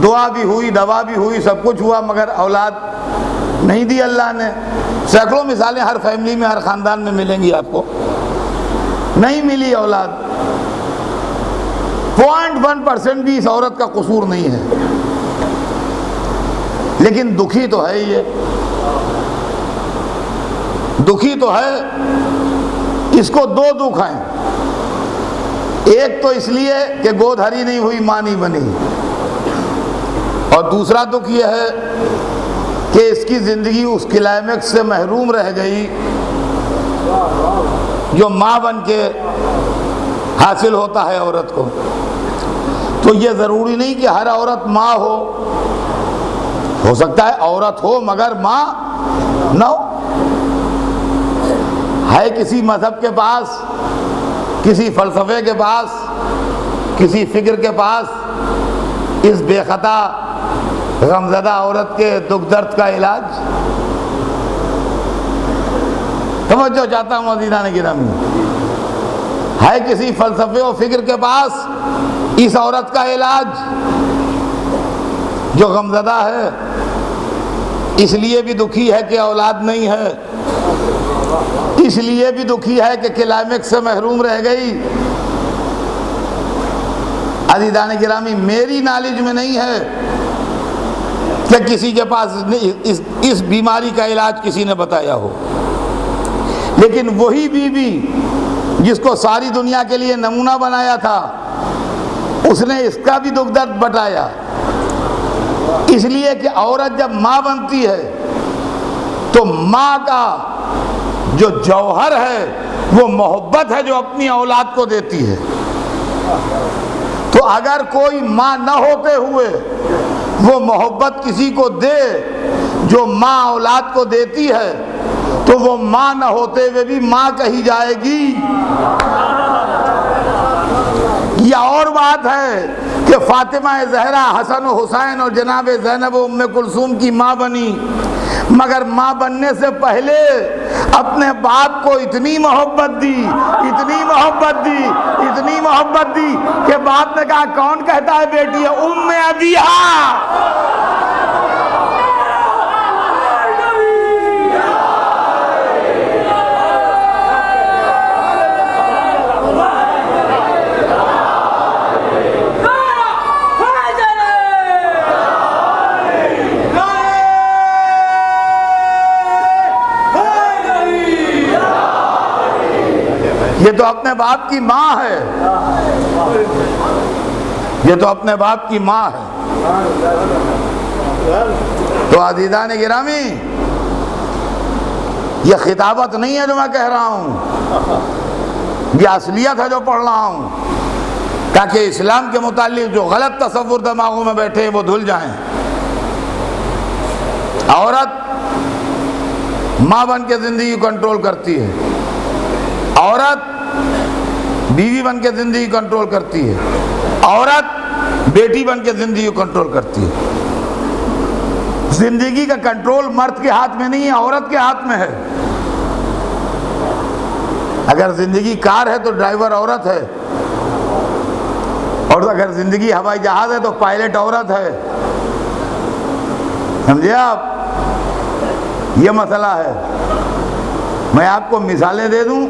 دعا بھی ہوئی، دوا بھی ہوئی، سب کچھ ہوا، مگر اولاد نہیں دی اللہ نے. سینکڑوں مثالیں ہر فیملی میں، ہر خاندان میں ملیں گی آپ کو. نہیں ملی اولاد. 0.1% بھی اس عورت کا قصور نہیں ہے. لیکن دکھی تو ہے یہ، دکھی تو ہے. اس کو 2 دکھ ہیں. ایک تو اس لیے کہ گود ہری نہیں ہوئی، ماں نہیں بنی. اور دوسرا دکھ یہ ہے کہ اس کی زندگی اس کلائمیکس سے محروم رہ گئی جو ماں بن کے حاصل ہوتا ہے عورت کو. تو یہ ضروری نہیں کہ ہر عورت ماں ہو سکتا ہے عورت ہو مگر ماں نہ ہو. ہے کسی مذہب کے پاس، کسی فلسفے کے پاس، کسی فکر کے پاس اس بے خطا غمزدہ عورت کے دکھ درد کا علاج؟ توجہ چاہتا ہوں عزیزان گرامی. ہے کسی فلسفے و فکر کے پاس اس عورت کا علاج جو غمزدہ ہے، اس لیے بھی دکھی ہے کہ اولاد نہیں ہے، اس لیے بھی دکھی ہے کہ کلائمیکس سے محروم رہ گئی؟ عزیزان گرامی، میری نالج میں نہیں ہے کہ کسی کے پاس اس بیماری کا علاج کسی نے بتایا ہو، لیکن وہی بیوی جس کو ساری دنیا کے لیے نمونہ بنایا تھا، اس نے اس کا بھی دکھ درد بتایا. اس لیے کہ عورت جب ماں بنتی ہے تو ماں کا جو جوہر ہے وہ محبت ہے جو اپنی اولاد کو دیتی ہے. تو اگر کوئی ماں نہ ہوتے ہوئے وہ محبت کسی کو دے جو ماں اولاد کو دیتی ہے تو وہ ماں نہ ہوتے ہوئے بھی ماں کہی جائے گی. یہ اور بات ہے کہ فاطمہ زہرا حسن و حسین اور جناب زینب و ام کلثوم کی ماں بنی، مگر ماں بننے سے پہلے اپنے باپ کو اتنی محبت دی، اتنی محبت دی، اتنی محبت دی کہ باپ نے کہا کون کہتا ہے بیٹی ہے ام ابیہا. یہ تو اپنے باپ کی ماں ہے، یہ تو اپنے باپ کی ماں ہے. تو عزیزان گرامی، یہ خطابت نہیں ہے جو میں کہہ رہا ہوں، یہ اصلیت ہے جو پڑھ رہا ہوں، تاکہ اسلام کے متعلق جو غلط تصور دماغوں میں بیٹھے ہیں وہ دھل جائیں. عورت ماں بن کے زندگی کنٹرول کرتی ہے، عورت بیوی بن کے زندگی کنٹرول کرتی ہے، عورت بیٹی بن کے زندگی کو کنٹرول کرتی ہے. زندگی کا کنٹرول مرد کے ہاتھ میں نہیں ہے، عورت کے ہاتھ میں ہے. اگر زندگی کار ہے تو ڈرائیور عورت ہے، اور اگر زندگی ہوائی جہاز ہے تو پائلٹ عورت ہے. سمجھے آپ؟ یہ مسئلہ ہے. میں آپ کو مثالیں دے دوں،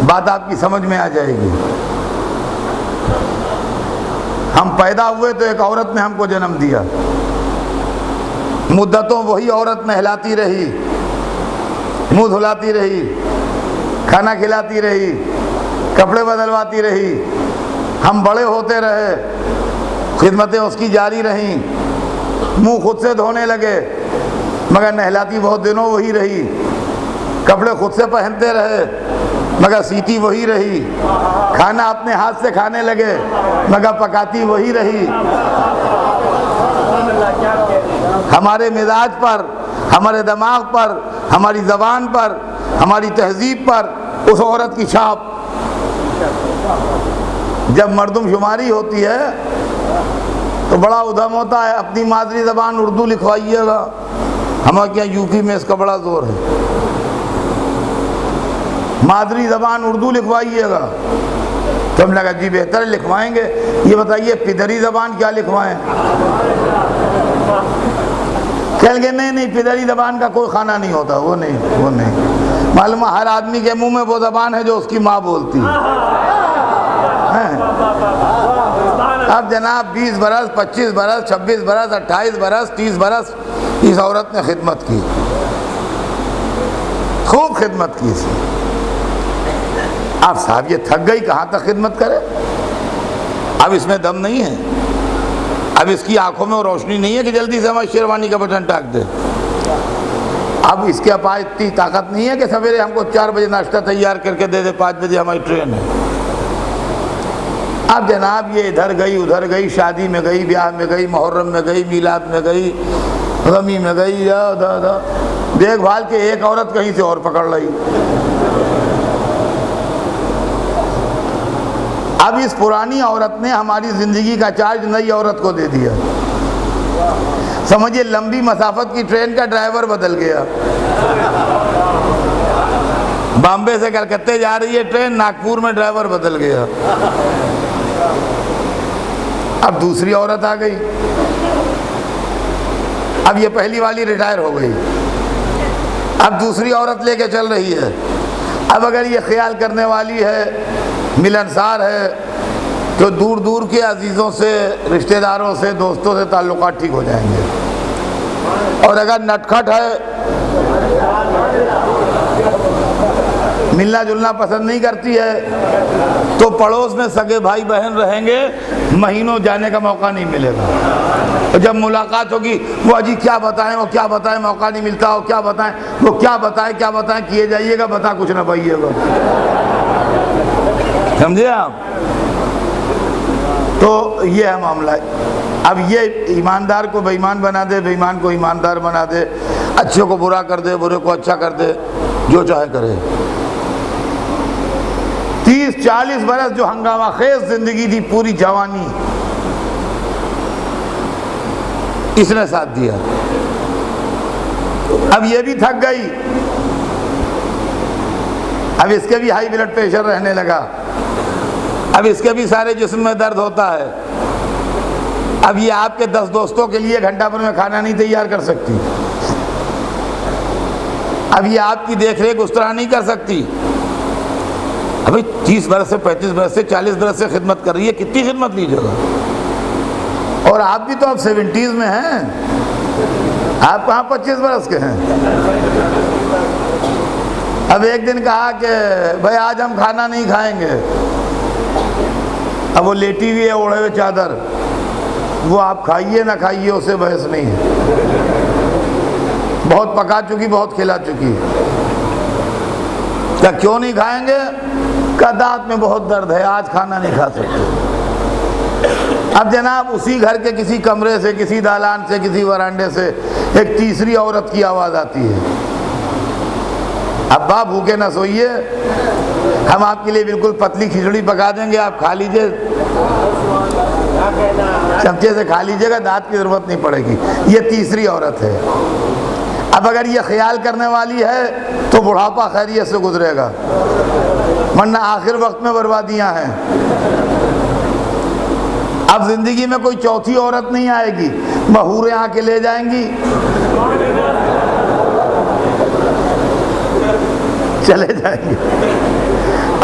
بات آپ کی سمجھ میں آ جائے گی. ہم پیدا ہوئے تو ایک عورت نے ہم کو جنم دیا، مدتوں وہی عورت نہلاتی رہی، منہ دھلاتی رہی، کھانا کھلاتی رہی، کپڑے بدلواتی رہی. ہم بڑے ہوتے رہے، خدمتیں اس کی جاری رہیں، منہ خود سے دھونے لگے مگر نہلاتی بہت دنوں وہی رہی، کپڑے خود سے پہنتے رہے مگر سیتی وہی رہی، کھانا اپنے ہاتھ سے کھانے لگے مگر پکاتی وہی رہی. ہمارے مزاج پر، ہمارے دماغ پر، ہماری زبان پر، ہماری تہذیب پر اس عورت کی چھاپ. جب مردم شماری ہوتی ہے تو بڑا ادھم ہوتا ہے، اپنی مادری زبان اردو لکھوائیے گا. ہمارے یہاں یو پی میں اس کا بڑا زور ہے، مادری زبان اردو لکھوائیے گا. تو ہم لگا جی بہتر لکھوائیں گے. یہ بتائیے پدری زبان کیا لکھوائیں؟ کہیں گے نہیں پدری زبان کا کوئی کھانا نہیں ہوتا. وہ نہیں معلوم ہے، ہر آدمی کے منہ میں وہ زبان ہے جو اس کی ماں بولتی ہے. اب جناب 20 برس، 25 برس، 26 برس، 28 برس، 30 برس اس عورت نے خدمت کی، خوب خدمت کی. اس اب صاحب یہ تھک گئی، کہاں تک خدمت کرے؟ اب اس میں دم نہیں ہے، اب اب اس کی آنکھوں میں وہ روشنی نہیں ہے کہ جلدی سے ہماری شیروانی کا بٹن ٹاک دے. اب اس کے پاس اتنی طاقت نہیں ہے کہ سویرے ہم کو 4 بجے ناشتہ تیار کر کے دے دے، 5 بجے ہماری ٹرین ہے. اب جناب یہ ادھر گئی ادھر گئی، شادی میں گئی، بیاہ میں گئی، محرم میں گئی، میلاد میں گئی، غمی میں گئی، دیکھ بھال کے ایک عورت کہیں سے اور پکڑ لی. اب اس پرانی عورت نے ہماری زندگی کا چارج نئی عورت کو دے دیا. سمجھیے لمبی مسافت کی ٹرین کا ڈرائیور بدل گیا. بامبے سے کلکتے جا رہی ہے ٹرین، ناگپور میں ڈرائیور بدل گیا. اب دوسری عورت آ گئی. اب یہ پہلی والی ریٹائر ہو گئی، اب دوسری عورت لے کے چل رہی ہے. اب اگر یہ خیال کرنے والی ہے، ملنسار ہے، تو دور دور کے عزیزوں سے، رشتہ داروں سے، دوستوں سے تعلقات ٹھیک ہو جائیں گے. اور اگر نٹکھٹ ہے، ملنا جلنا پسند نہیں کرتی ہے، تو پڑوس میں سگے بھائی بہن رہیں گے، مہینوں جانے کا موقع نہیں ملے گا. اور جب ملاقات ہوگی، وہ جی کیا بتائیں، وہ کیا بتائیں، موقع نہیں ملتا، وہ کیا بتائیں، وہ کیا بتائیں کیے جائیے گا، بتا کچھ نہ پائیے گا. سمجھے آپ؟ تو یہ ہے معاملہ. اب یہ ایماندار کو بے ایمان بنا دے، بے ایمان کو ایماندار بنا دے، اچھے کو برا کر دے، برے کو اچھا کر دے، جو چاہے کرے. 30-40 برس جو ہنگامہ خیز زندگی تھی، پوری جوانی اس نے ساتھ دیا. اب یہ بھی تھک گئی، اب اس کے بھی ہائی بلڈ پریشر رہنے لگا، اب اس کے بھی سارے جسم میں درد ہوتا ہے. اب یہ آپ کے 10 دوستوں کے لیے گھنٹہ بھر میں کھانا نہیں تیار کر سکتی. اب یہ آپ کی دیکھ ریکھ اس طرح نہیں کر سکتی. ابھی 30 برس سے 35 برس سے 40 برس سے خدمت کر رہی ہے، کتنی خدمت لیجیے گا. اور آپ بھی تو اب 70s میں ہیں، آپ کہاں 25 برس کے ہیں. اب ایک دن کہا کہ بھائی آج ہم کھانا نہیں کھائیں گے. اب وہ لیٹی ہوئی ہے اوڑھے ہوئے چادر، وہ آپ کھائیے نہ کھائیے اسے بحث نہیں ہے، بہت پکا چکی، بہت کھلا چکی. کیا کیوں نہیں کھائیں گے؟ کہ دانت میں بہت درد ہے، آج کھانا نہیں کھا سکتے. اب جناب اسی گھر کے کسی کمرے سے، کسی دالان سے، کسی ورانڈے سے ایک تیسری عورت کی آواز آتی ہے، ابا بھوکے نہ سوئیے، ہم آپ کے لیے بالکل پتلی کھچڑی پکا دیں گے، آپ کھا لیجئے، چمچے سے کھا لیجئے گا، دانت کی ضرورت نہیں پڑے گی. یہ تیسری عورت ہے. اب اگر یہ خیال کرنے والی ہے تو بڑھاپا خیریت سے گزرے گا، ورنہ آخر وقت میں بربادیاں ہیں. اب زندگی میں کوئی چوتھی عورت نہیں آئے گی، مہوریں آ کے لے جائیں گی، چلے جائیں گے.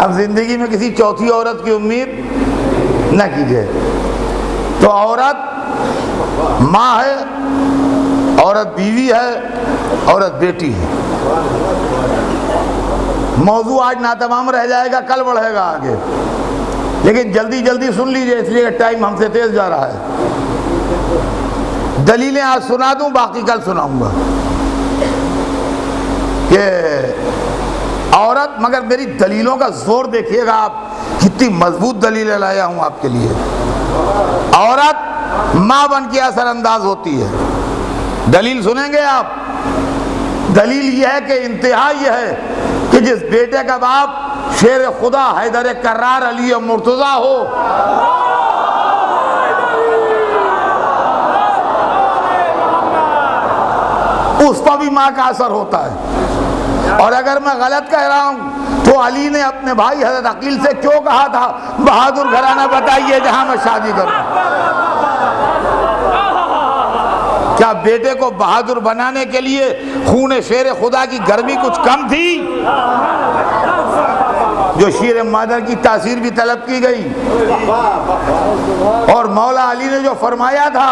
اب زندگی میں کسی چوتھی عورت کی امید نہ کیجیے. تو عورت ماں ہے، عورت بیوی ہے، عورت بیٹی ہے. موضوع آج ناتمام رہ جائے گا، کل بڑھے گا آگے، لیکن جلدی جلدی سن لیجئے اس لیے کہ ٹائم ہم سے تیز جا رہا ہے. دلیلیں آج سنا دوں، باقی کل سناؤں گا. کہ عورت، مگر میری دلیلوں کا زور دیکھیے گا آپ، کتنی مضبوط دلیلیں لایا ہوں آپ کے لیے. عورت ماں بن کے اثر انداز ہوتی ہے. دلیل سنیں گے آپ. دلیل یہ ہے کہ انتہا یہ ہے کہ جس بیٹے کا باپ شیر خدا حیدر کرار علی مرتضیٰ ہو، اس پر بھی ماں کا اثر ہوتا ہے. اور اگر میں غلط کہہ رہا ہوں تو علی نے اپنے بھائی حضرت عقیل سے کیوں کہا تھا بہادر گھرانہ بتائیے جہاں میں شادی کروں؟ کیا بیٹے کو بہادر بنانے کے لیے خون شیر خدا کی گرمی کچھ کم تھی؟ جو شیر مادر کی تاثیر بھی طلب کی گئی. اور مولا علی نے جو فرمایا تھا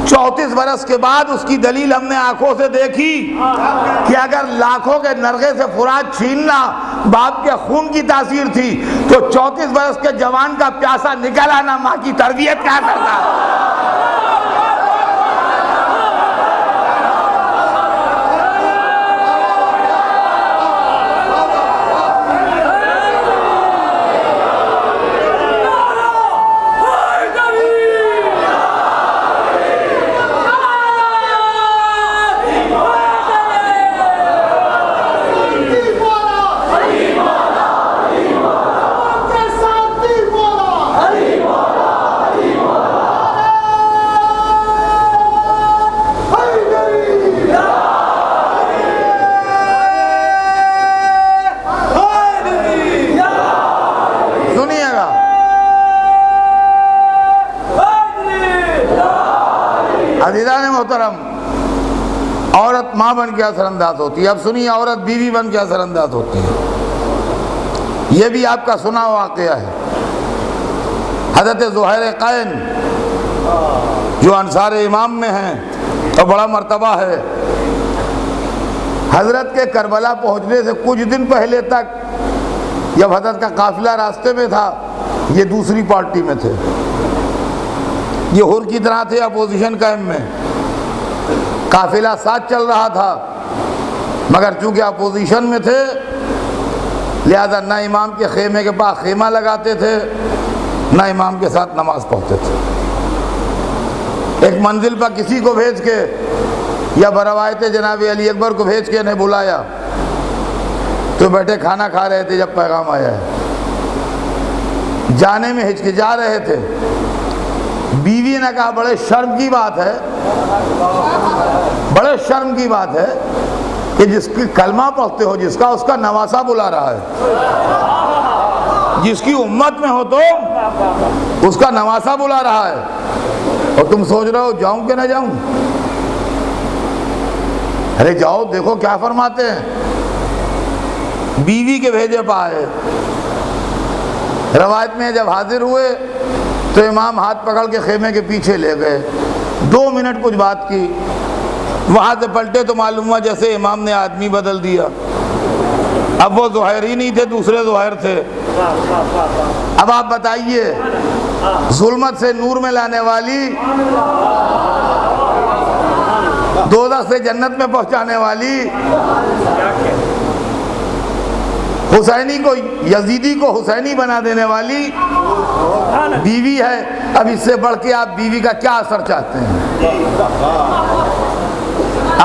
34 برس کے بعد اس کی دلیل ہم نے آنکھوں سے دیکھی کہ اگر لاکھوں کے نرغے سے فرات چھیننا باپ کے خون کی تاثیر تھی تو 34 برس کے جوان کا پیاسا نکل آنا ماں کی تربیت کیا کرتا ہے. عزیزان محترم، عورت ماں بن کے اثر انداز ہوتی ہے. اب سنیے، عورت بیوی بن کے اثر انداز ہوتی ہے. یہ بھی آپ کا سنا واقعہ ہے. حضرت زہیر قین جو انصار امام میں ہیں اور بڑا مرتبہ ہے، حضرت کے کربلا پہنچنے سے کچھ دن پہلے تک جب حضرت کا قافلہ راستے میں تھا، یہ دوسری پارٹی میں تھے. یہ حر کی طرح تھے اپوزیشن کیمپ میں. قافلہ ساتھ چل رہا تھا مگر چونکہ اپوزیشن میں تھے لہذا نہ امام کے خیمے کے پاس خیمہ لگاتے تھے نہ امام کے ساتھ نماز پڑھتے تھے. ایک منزل پر کسی کو بھیج کے یا بروایت جناب علی اکبر کو بھیج کے انہیں بلایا تو بیٹھے کھانا کھا رہے تھے جب پیغام آیا ہے. جانے میں ہچکچا رہے تھے. بیوی نے کہا بڑے شرم کی بات ہے، بڑے شرم کی بات ہے کہ جس کی کلمہ پڑھتے ہو جس کا، اس کا نواسہ بلا رہا ہے. جس کی امت میں ہو تو اس کا نواسہ بلا رہا ہے اور تم سوچ رہے ہو جاؤں کہ نہ جاؤں. ارے جاؤ، دیکھو کیا فرماتے ہیں. بیوی کے بھیجے پائے. روایت میں جب حاضر ہوئے تو امام ہاتھ پکڑ کے خیمے کے پیچھے لے گئے. 2 منٹ کچھ بات کی. وہاں سے پلٹے تو معلوم ہوا جیسے امام نے آدمی بدل دیا. اب وہ زہیر ہی نہیں تھے، دوسرے زہیر تھے. اب آپ بتائیے، ظلمت سے نور میں لانے والی، دوزخ سے جنت میں پہنچانے والی، حسینی کو یزیدی کو حسینی بنا دینے والی بیوی ہے. اب اس سے بڑھ کے آپ بیوی کا کیا اثر چاہتے ہیں؟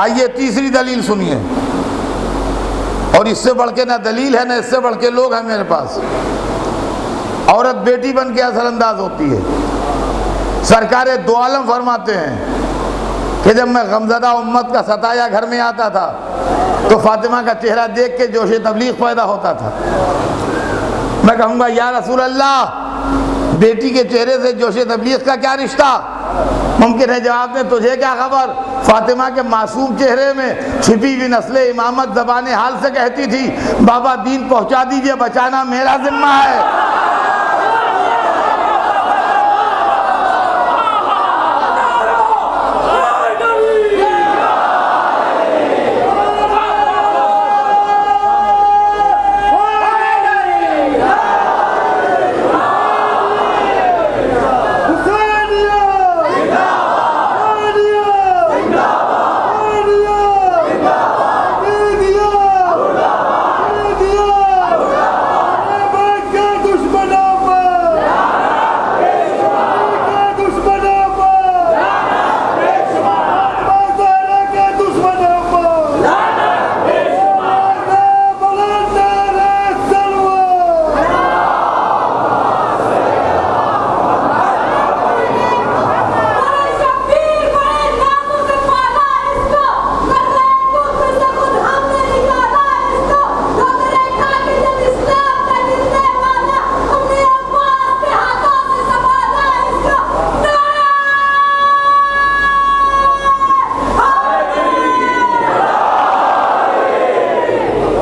آئیے تیسری دلیل سنیے. اور اس سے بڑھ کے نہ دلیل ہے نہ اس سے بڑھ کے لوگ ہیں میرے پاس. عورت بیٹی بن کے اثر انداز ہوتی ہے. سرکار دو عالم فرماتے ہیں کہ جب میں غمزدہ امت کا ستایا گھر میں آتا تھا تو فاطمہ کا چہرہ دیکھ کے جوش تبلیغ پیدا ہوتا تھا. میں کہوں گا یا رسول اللہ، بیٹی کے چہرے سے جوش تبلیغ کا کیا رشتہ؟ ممکن ہے جواب میں تجھے کیا خبر؟ فاطمہ کے معصوم چہرے میں چھپی ہوئی نسل امامت زبان حال سے کہتی تھی بابا دین پہنچا دیجئے، بچانا میرا ذمہ ہے.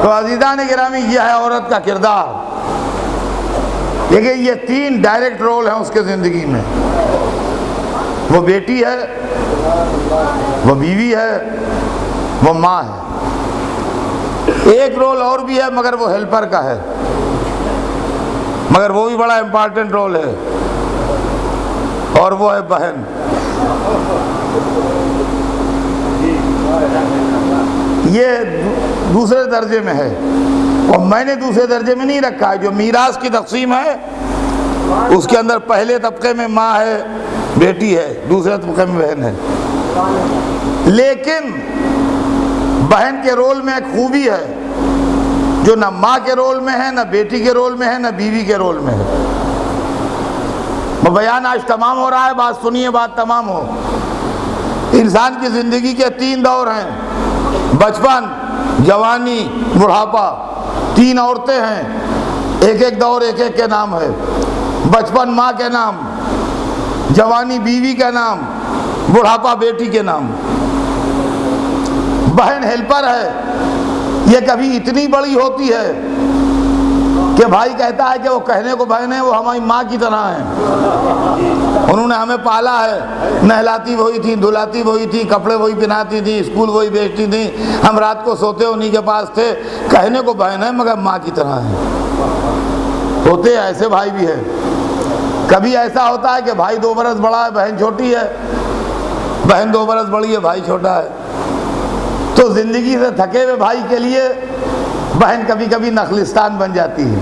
تو عزیزان گرامی، یہ ہے عورت کا کردار. دیکھیں یہ 3 ڈائریکٹ رول ہیں اس کے زندگی میں. وہ بیٹی ہے، وہ بیوی ہے، وہ ماں ہے. ایک رول اور بھی ہے مگر وہ ہیلپر کا ہے، مگر وہ بھی بڑا امپارٹنٹ رول ہے، اور وہ ہے بہن. یہ دوسرے درجے میں ہے اور میں نے دوسرے درجے میں نہیں رکھا ہے. جو میراث کی تقسیم ہے اس کے اندر پہلے طبقے میں ماں ہے، بیٹی ہے، دوسرے طبقے میں بہن ہے. لیکن بہن کے رول میں ایک خوبی ہے جو نہ ماں کے رول میں ہے، نہ بیٹی کے رول میں ہے، نہ بیوی کے رول میں ہے. وہ بیان آج تمام ہو رہا ہے، بات سنیے، بات تمام ہو. انسان کی زندگی کے 3 دور ہیں: بچپن، جوانی، بڑھاپا. 3 عورتیں ہیں، ایک ایک دور ایک ایک کے نام ہے. بچپن ماں کے نام، جوانی بیوی کا نام، بڑھاپا بیٹی کے نام. بہن ہیلپر ہے، یہ کبھی اتنی بڑی ہوتی ہے کہ بھائی کہتا ہے کہ وہ کہنے کو بہن ہے، وہ ہماری ماں کی طرح ہیں، انہوں نے ہمیں پالا ہے، نہلاتی وہی تھی، دھلاتی وہی تھی، کپڑے وہی پہناتی تھی، اسکول وہی بھیجتی تھی، ہم رات کو سوتے انہی کے پاس تھے. کہنے کو بہن ہے مگر ماں کی طرح ہیں. ہوتے ایسے بھائی بھی ہیں. کبھی ایسا ہوتا ہے کہ بھائی 2 برس بڑا ہے، بہن چھوٹی ہے، بہن 2 برس بڑی ہے، بھائی چھوٹا ہے. تو زندگی سے تھکے ہوئے بھائی کے لیے بہن کبھی کبھی نخلستان بن جاتی ہے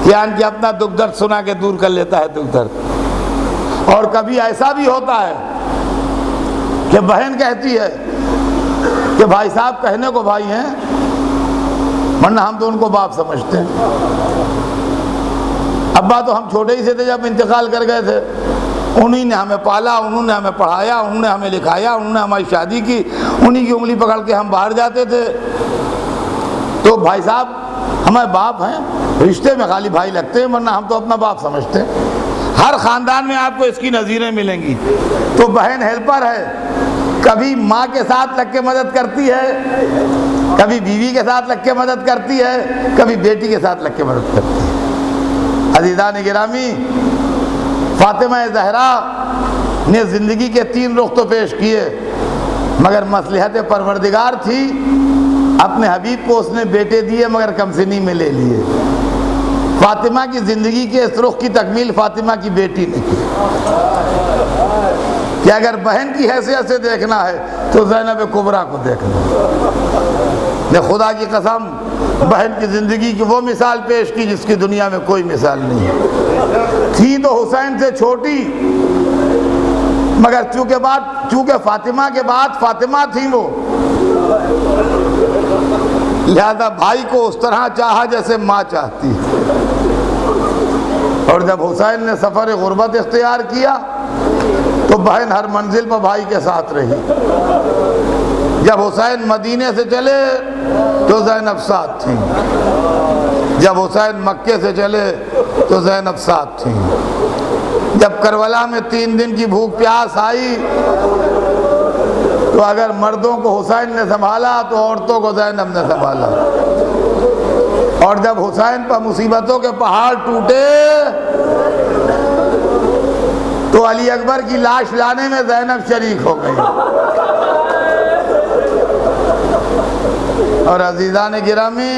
کہ اپنا دکھ درد سنا کے دور کر لیتا ہے دکھ درد. اور کبھی ایسا بھی ہوتا ہے کہ بہن کہتی ہے کہ بھائی صاحب کہنے کو بھائی ہیں ورنہ ہم تو ان کو باپ سمجھتے ہیں. ابا تو ہم چھوٹے ہی سے تھے جب انتقال کر گئے تھے، انہی نے ہمیں پالا، انہوں نے ہمیں پڑھایا، انہوں نے ہمیں لکھایا، انہوں نے ہماری شادی کی، انہی کی انگلی پکڑ کے ہم باہر جاتے تھے. تو بھائی صاحب ہمارے باپ ہیں، رشتے میں خالی بھائی لگتے ہیں ورنہ ہم تو اپنا باپ سمجھتے ہیں. ہر خاندان میں آپ کو اس کی نظیریں ملیں گی. تو بہن ہیلپر ہے، کبھی ماں کے ساتھ لگ کے مدد کرتی ہے، کبھی بیوی کے ساتھ لگ کے مدد کرتی ہے، کبھی بیٹی کے ساتھ لگ کے مدد کرتی ہے. عزیزان گرامی، فاطمہ زہرا نے زندگی کے 3 رخ تو پیش کیے، مگر مصلحت پروردگار تھی. اپنے حبیب کو اس نے بیٹے دیے مگر کم سنی میں لے لیے. فاطمہ کی زندگی کے اس رخ کی تکمیل فاطمہ کی بیٹی نے کی کہ اگر بہن کی حیثیت سے دیکھنا ہے تو زینب کبریٰ کو دیکھنا. خدا کی قسم بہن کی زندگی کی وہ مثال پیش کی جس کی دنیا میں کوئی مثال نہیں ہے. تھی تو حسین سے چھوٹی، مگر چونکہ فاطمہ کے بعد فاطمہ تھی وہ، لہذا بھائی کو اس طرح چاہا جیسے ماں چاہتی. اور جب حسین نے سفر غربت اختیار کیا تو بہن ہر منزل پر بھائی کے ساتھ رہی. جب حسین مدینے سے چلے تو زینب ساتھ تھیں، جب حسین مکے سے چلے تو زینب ساتھ تھیں. جب کربلا میں 3 دن کی بھوک پیاس آئی تو اگر مردوں کو حسین نے سنبھالا تو عورتوں کو زینب نے سنبھالا. اور جب حسین پر مصیبتوں کے پہاڑ ٹوٹے تو علی اکبر کی لاش لانے میں زینب شریک ہو گئی. اور عزیزان گرامی،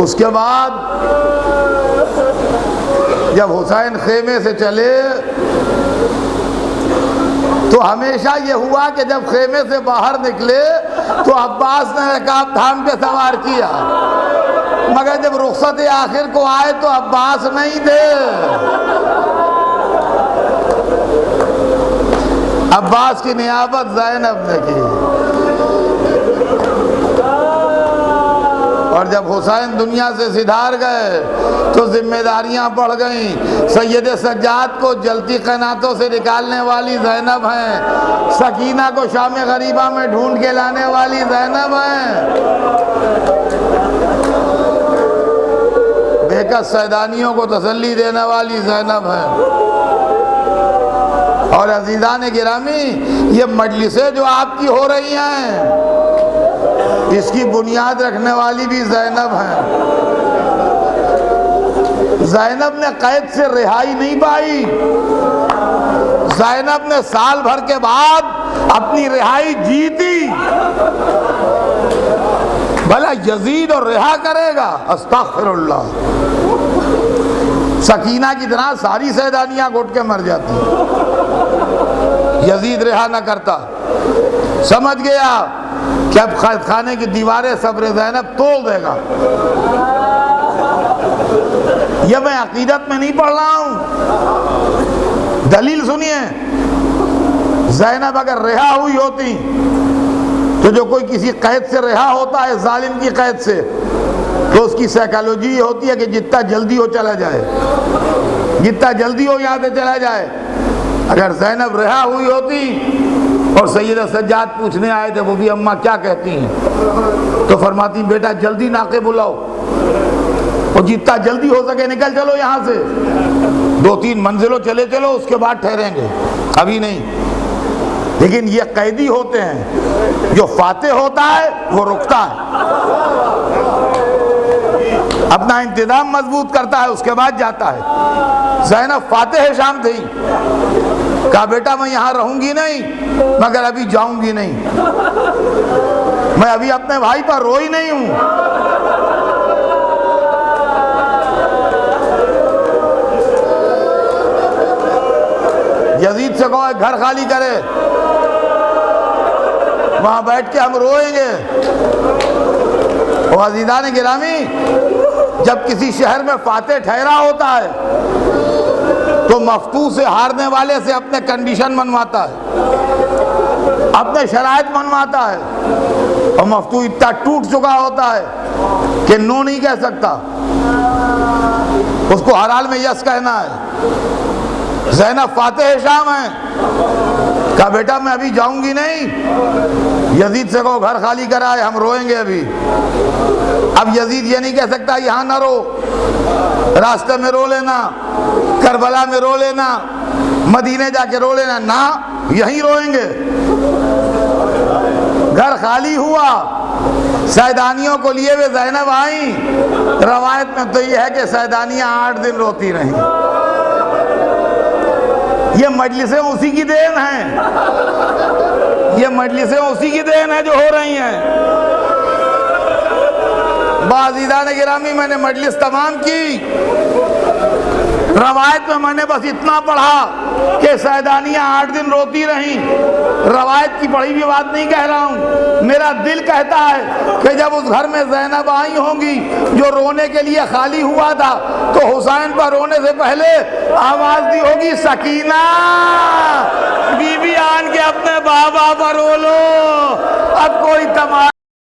اس کے بعد جب حسین خیمے سے چلے تو ہمیشہ یہ ہوا کہ جب خیمے سے باہر نکلے تو عباس نے رکاب تھام کے سوار کیا، مگر جب رخصت آخر کو آئے تو عباس نہیں تھے. عباس کی نیابت زینب نے کی. اور جب حسین دنیا سے سدھار گئے تو ذمہ داریاں بڑھ گئیں. سید سجاد کو جلتی قناتوں سے نکالنے والی زینب ہیں، سکینہ کو شام غریبہ میں ڈھونڈ کے لانے والی زینب ہیں، بے کس سیدانیوں کو تسلی دینے والی زینب ہیں. اور عزیزان گرامی، یہ مجلسیں جو آپ کی ہو رہی ہیں اس کی بنیاد رکھنے والی بھی زینب ہیں. زینب نے قید سے رہائی نہیں پائی، زینب نے سال بھر کے بعد اپنی رہائی جیتی. بھلا یزید اور رہا کرے گا؟ استغفر اللہ. سکینہ کی طرح ساری سیدانیاں گھٹ کے مر جاتی، یزید رہا نہ کرتا. سمجھ گیا کہ اب قید خانے کی دیواریں صبر زینب توڑ دے گا. یہ میں عقیدت میں نہیں پڑھ رہا ہوں، دلیل سنیے. زینب اگر رہا ہوئی ہوتی تو جو کوئی کسی قید سے رہا ہوتا ہے، ظالم کی قید سے، تو اس کی سائیکالوجی یہ ہوتی ہے کہ جتنا جلدی ہو چلا جائے، جتنا جلدی ہو یہاں سے چلا جائے. اگر زینب رہا ہوئی ہوتی اور سیدہ سجاد پوچھنے آئے تھے وہ بھی اماں کیا کہتی ہیں، تو فرماتی بیٹا جلدی ناقے بلاؤ اور جتنا جلدی ہو سکے نکل چلو یہاں سے. 2-3 منزلوں چلے چلو، اس کے بعد ٹھہریں گے، ابھی نہیں۔ لیکن یہ قیدی ہوتے ہیں، جو فاتح ہوتا ہے وہ رکتا ہے، اپنا انتظام مضبوط کرتا ہے، اس کے بعد جاتا ہے۔ زینب فاتح شام تھی، کہا بیٹا میں یہاں رہوں گی نہیں، مگر ابھی جاؤں گی نہیں، میں ابھی اپنے بھائی پر روئی نہیں ہوں۔ یزید سے کہو ایک گھر خالی کرے، وہاں بیٹھ کے ہم روئیں گے۔ اور عزیزان گرامی، جب کسی شہر میں فاتح ٹھہرا ہوتا ہے تو مفتوح سے، ہارنے والے سے اپنے کنڈیشن منواتا ہے، اپنے شرائط منواتا ہے، اور مفتوح اتنا ٹوٹ چکا ہوتا ہے کہ نو نہیں کہہ سکتا، اس کو ہر حال میں یس کہنا ہے۔ زینب فاتح شام ہے، کہا بیٹا میں ابھی جاؤں گی نہیں، یزید سے کہو گھر خالی کرائے، ہم روئیں گے ابھی۔ اب یزید یہ نہیں کہہ سکتا یہاں نہ رو، راستے میں رو لینا، کربلا میں رو لینا، مدینے جا کے رو لینا، نہ یہیں روئیں گے۔ گھر خالی ہوا، سیدانیوں کو لیے ہوئے زینب آئیں، روایت میں تو یہ ہے کہ سیدانیاں 8 دن روتی رہیں۔ یہ مجلسیں اسی کی دین ہیں، یہ مجلسیں اسی کی دین ہیں جو ہو رہی ہیں۔ عزیزان گرامی، میں نے مجلس تمام کی، روایت میں نے بس اتنا پڑھا کہ سیدانیاں 8 دن روتی رہیں، روایت کی پڑھی ہوئی بات نہیں کہہ رہا ہوں، میرا دل کہتا ہے کہ جب اس گھر میں زینب آئی ہوں گی جو رونے کے لیے خالی ہوا تھا، تو حسین پر رونے سے پہلے آواز دی ہوگی سکینہ، بی بی آن کے اپنے بابا پر رو لو، اب کوئی تماشا